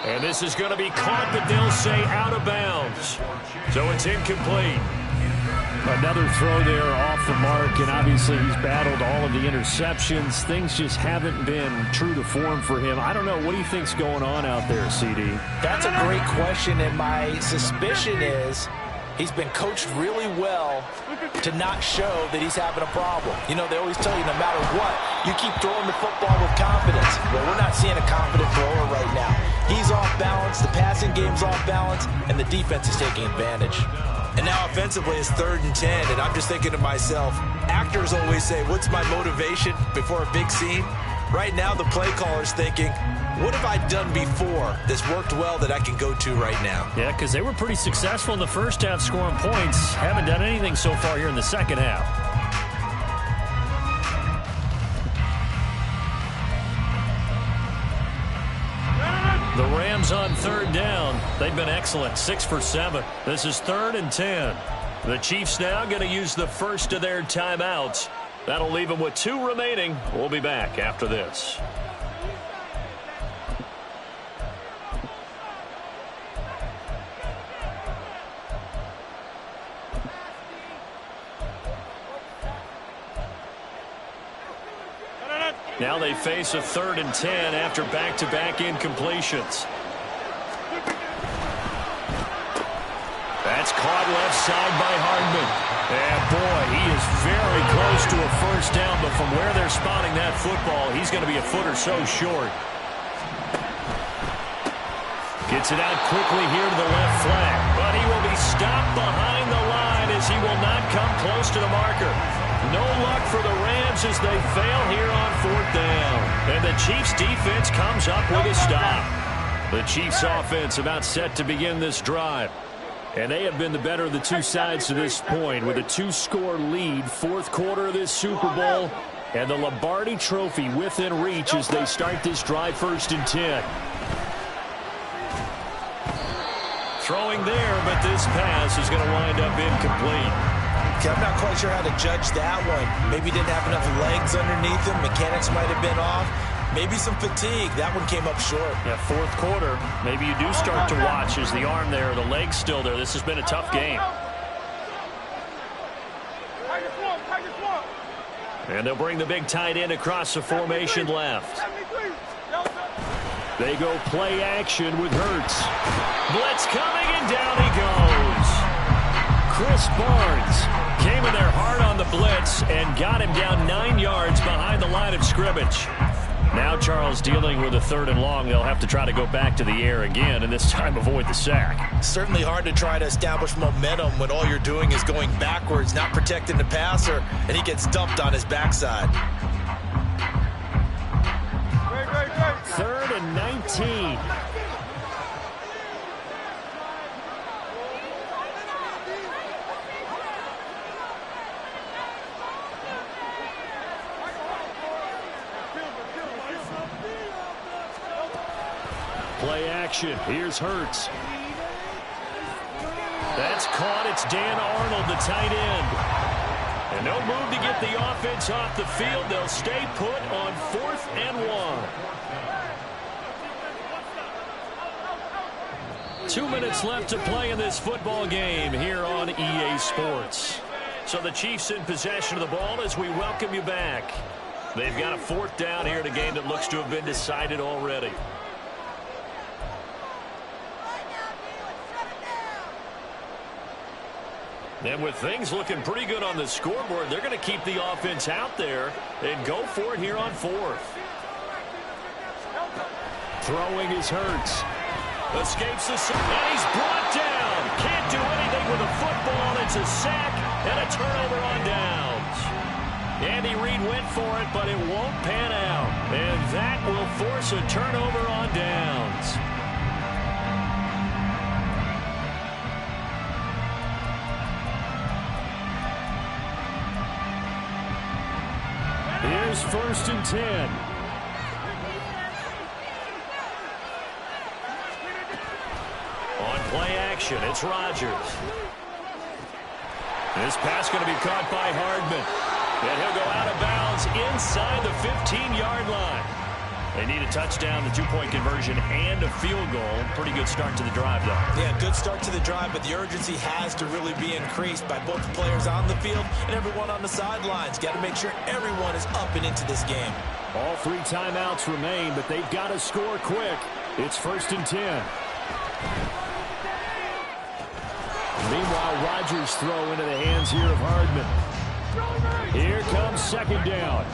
And this is going to be caught, but they'll say out of bounds. So it's incomplete. Another throw there off the mark, and obviously he's battled all of the interceptions. Things just haven't been true to form for him. I don't know. What do you think's going on out there, CD? That's a great question, and my suspicion is he's been coached really well to not show that he's having a problem. You know, they always tell you no matter what, you keep throwing the football with confidence. Well, we're not seeing a confident thrower right now. He's off balance, the passing game's off balance, and the defense is taking advantage. And now offensively it's 3rd and 10, and I'm just thinking to myself, actors always say, what's my motivation before a big scene? Right now the play caller's thinking, what have I done before that's worked well that I can go to right now? Yeah, because they were pretty successful in the first half scoring points. Haven't done anything so far here in the second half. The Rams on 3rd down. They've been excellent, 6 for 7. This is 3rd and 10. The Chiefs now going to use the first of their timeouts. That'll leave them with 2 remaining. We'll be back after this. Now they face a 3rd and 10 after back-to-back incompletions. That's caught left side by Hardman. And boy, he is very close to a first down, but from where they're spotting that football, he's going to be a foot or so short. Gets it out quickly here to the left flank, but he will be stopped behind the line as he will not come close to the marker. No luck for the Rams as they fail here on 4th down. And the Chiefs defense comes up with a stop. The Chiefs offense about set to begin this drive. And they have been the better of the two sides to this point with a 2-score lead. 4th quarter of this Super Bowl. And the Lombardi Trophy within reach as they start this drive 1st and 10. Throwing there, but this pass is going to wind up incomplete. I'm not quite sure how to judge that one. Maybe didn't have enough legs underneath him. Mechanics might have been off. Maybe some fatigue. That one came up short. Yeah, 4th quarter. Maybe you do start to watch as the arm there, the leg's still there. This has been a tough game. And they'll bring the big tight end across the formation left. They go play action with Hurts. Blitz coming, and down he goes. Chris Barnes came in there hard on the blitz and got him down 9 yards behind the line of scrimmage. Now Charles dealing with a 3rd and long. They'll have to try to go back to the air again, and this time avoid the sack. Certainly hard to try to establish momentum when all you're doing is going backwards, not protecting the passer, and he gets dumped on his backside. 3rd and 19. Play action. Here's Hurts. That's caught. It's Dan Arnold, the tight end. And no move to get the offense off the field. They'll stay put on 4th and 1. 2 minutes left to play in this football game here on EA Sports. So the Chiefs in possession of the ball as we welcome you back. They've got a 4th down here in a game that looks to have been decided already. And with things looking pretty good on the scoreboard, they're going to keep the offense out there and go for it here on 4th. Throwing is Hurts. Escapes the and he's brought down. Can't do anything with a football. It's a sack and a turnover on downs. Andy Reid went for it, but it won't pan out. And that will force a turnover on downs. Here's 1st and 10. On play action, it's Rodgers. This pass going to be caught by Hardman. And he'll go out of bounds inside the 15-yard line. They need a touchdown, the 2-point conversion, and a field goal. Pretty good start to the drive, though. Yeah, good start to the drive, but the urgency has to really be increased by both the players on the field and everyone on the sidelines. Got to make sure everyone is up and into this game. All 3 timeouts remain, but they've got to score quick. It's 1st and 10. Meanwhile, Rodgers throw into the hands here of Hardman. Here comes 2nd down.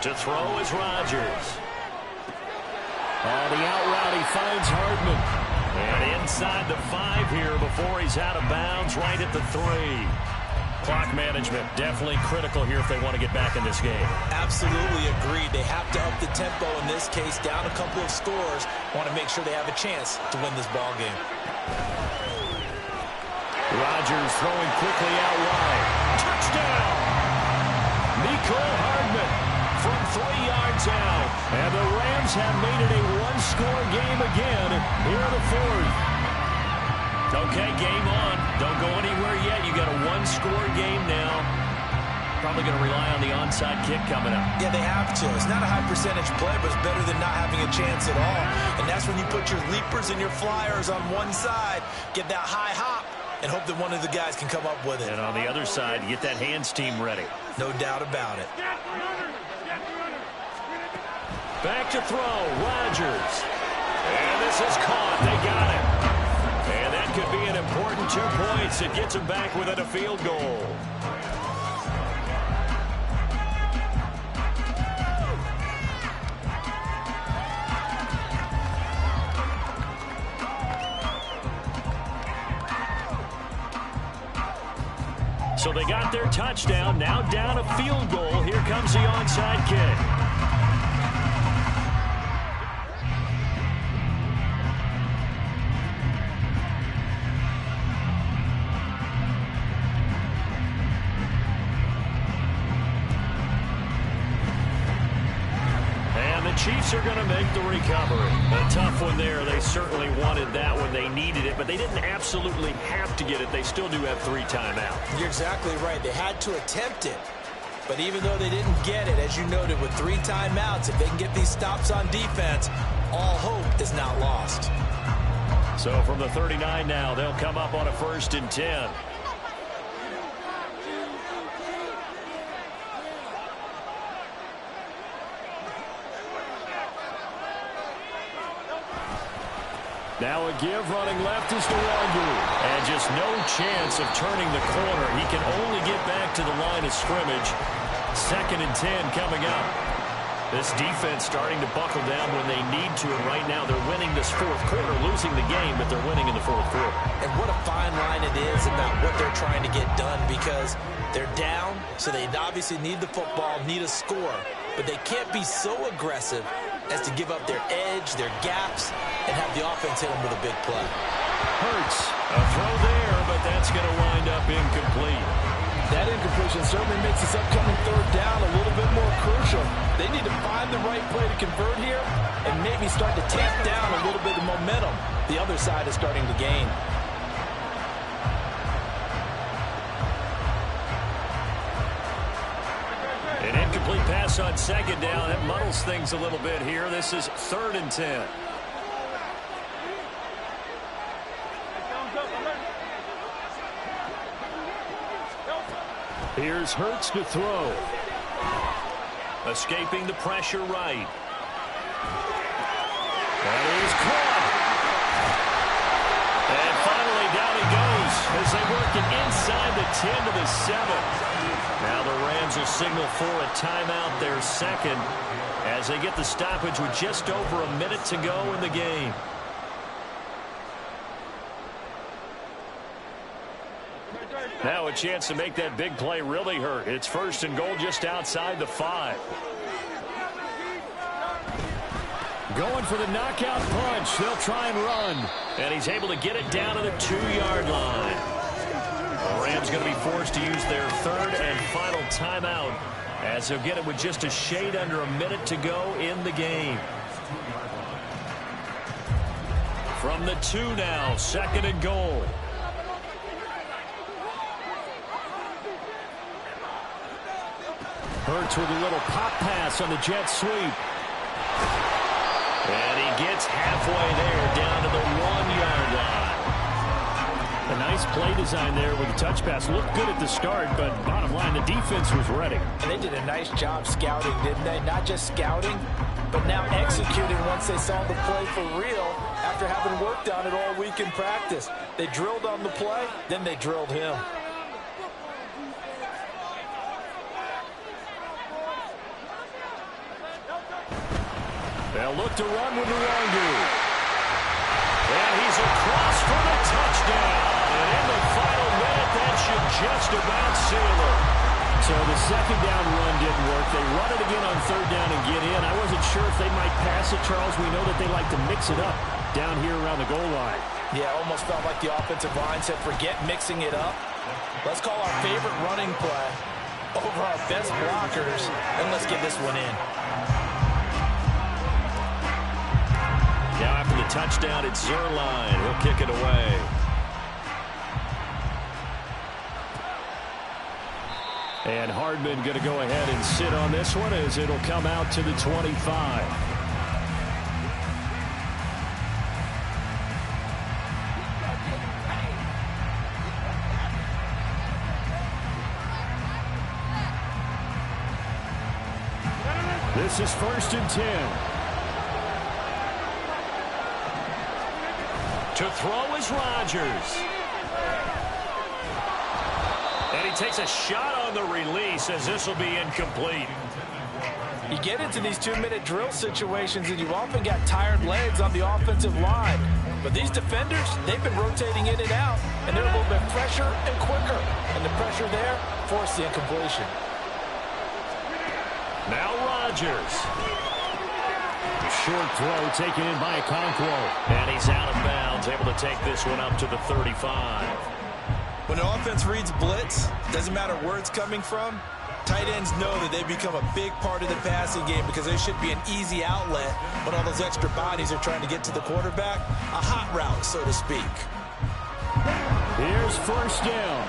To throw is Rodgers. On the out route, he finds Hardman. And inside the 5 here before he's out of bounds, right at the 3. Clock management definitely critical here if they want to get back in this game. Absolutely agreed. They have to up the tempo in this case, down a couple of scores. Want to make sure they have a chance to win this ball game. Rodgers throwing quickly out wide. Touchdown! Mecole Hardman from 3 yards out. And the Rams have made it a 1-score game again here in the 4th. Okay, game on. Don't go anywhere yet. You got a 1-score game now. Probably going to rely on the onside kick coming up. Yeah, they have to. It's not a high percentage play, but it's better than not having a chance at all. And that's when you put your leapers and your flyers on one side, get that high hop, and hope that one of the guys can come up with it. And on the other side, you get that hands team ready. No doubt about it. Back to throw, Rodgers. And this is caught. They got it. And that could be an important 2 points. It gets them back within a field goal. So they got their touchdown. Now down a field goal. Here comes the onside kick. Chiefs are going to make the recovery. A tough one there. They certainly wanted that when they needed it, but they didn't absolutely have to get it. They still do have 3 timeouts. You're exactly right. They had to attempt it. But even though they didn't get it, as you noted, with 3 timeouts, if they can get these stops on defense, all hope is not lost. So from the 39 now, they'll come up on a 1st and 10. Now a give running left is Nwangu. And just no chance of turning the corner. He can only get back to the line of scrimmage. 2nd and 10 coming up. This defense starting to buckle down when they need to, and right now they're winning this 4th quarter, losing the game, but they're winning in the 4th quarter. And what a fine line it is about what they're trying to get done, because they're down, so they obviously need the football, need a score, but they can't be so aggressive as to give up their edge, their gaps, and have the offense hit them with a big play. Hurts. A throw there, but that's going to wind up incomplete. That incompletion certainly makes this upcoming 3rd down a little bit more crucial. They need to find the right play to convert here and maybe start to tamp down a little bit of momentum the other side is starting to gain. An incomplete pass on 2nd down. That muddles things a little bit here. This is 3rd and 10. Here's Hurts to throw. Escaping the pressure right. That is caught. And finally down he goes as they work it inside the 10 to the 7. Now the Rams will signal for a timeout, their 2nd, as they get the stoppage with just over a minute to go in the game. Now a chance to make that big play really hurt. It's 1st and goal just outside the 5. Going for the knockout punch. They'll try and run. And he's able to get it down to the 2-yard line. The Rams going to be forced to use their 3rd and final timeout as they'll get it with just a shade under a minute to go in the game. From the 2 now, 2nd and goal. Hurts with a little pop pass on the jet sweep. And he gets halfway there down to the 1-yard line. A nice play design there with the touch pass. Looked good at the start, but bottom line, the defense was ready. And they did a nice job scouting, didn't they? Not just scouting, but now executing once they saw the play for real after having worked on it all week in practice. They drilled on the play, then they drilled him. They'll look to run with Nwangu. And he's across for the touchdown. And in the final minute, that should just about seal it. So the 2nd down run didn't work. They run it again on 3rd down and get in. I wasn't sure if they might pass it, Charles. We know that they like to mix it up down here around the goal line. Yeah, almost felt like the offensive line said, forget mixing it up. Let's call our favorite running play over our best blockers, and let's get this one in. Now after the touchdown, it's Zuerlein. He'll kick it away. And Hardman going to go ahead and sit on this one as it'll come out to the 25. This is 1st and 10. To throw is Rodgers. And he takes a shot on the release as this will be incomplete. You get into these 2-minute drill situations and you've often got tired legs on the offensive line. But these defenders, they've been rotating in and out, and they're a little bit fresher and quicker. And the pressure there forced the incompletion. Now Rodgers. Short throw taken in by Okonkwo. And he's out of bounds, able to take this one up to the 35. When an offense reads blitz, doesn't matter where it's coming from, tight ends know that they become a big part of the passing game because there should be an easy outlet when all those extra bodies are trying to get to the quarterback. A hot route, so to speak. Here's 1st down.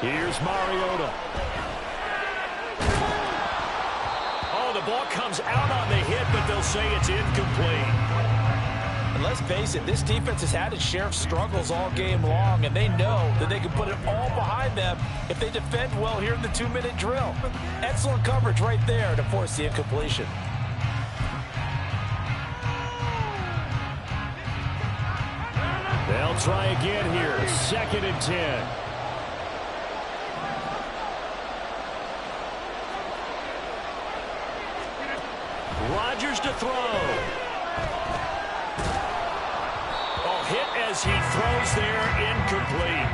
Here's Mariota. Oh, the ball comes out on the hit, but they'll say it's incomplete. And let's face it, this defense has had its share of struggles all game long, and they know that they can put it all behind them if they defend well here in the 2-minute drill. Excellent coverage right there to force the incompletion. They'll try again here. 2nd and 10. Rodgers to throw. Oh, hit as he throws there, incomplete.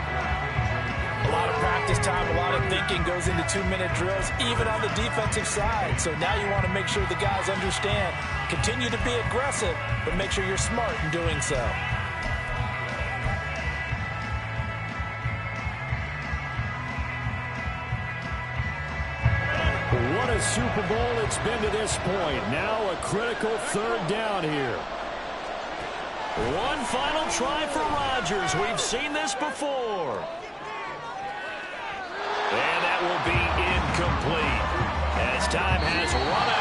A lot of practice time, a lot of thinking goes into 2-minute drills, even on the defensive side. So now you want to make sure the guys understand. Continue to be aggressive, but make sure you're smart in doing so. What a Super Bowl it's been to this point. Now a critical 3rd down here. One final try for Rodgers. We've seen this before. And that will be incomplete as time has run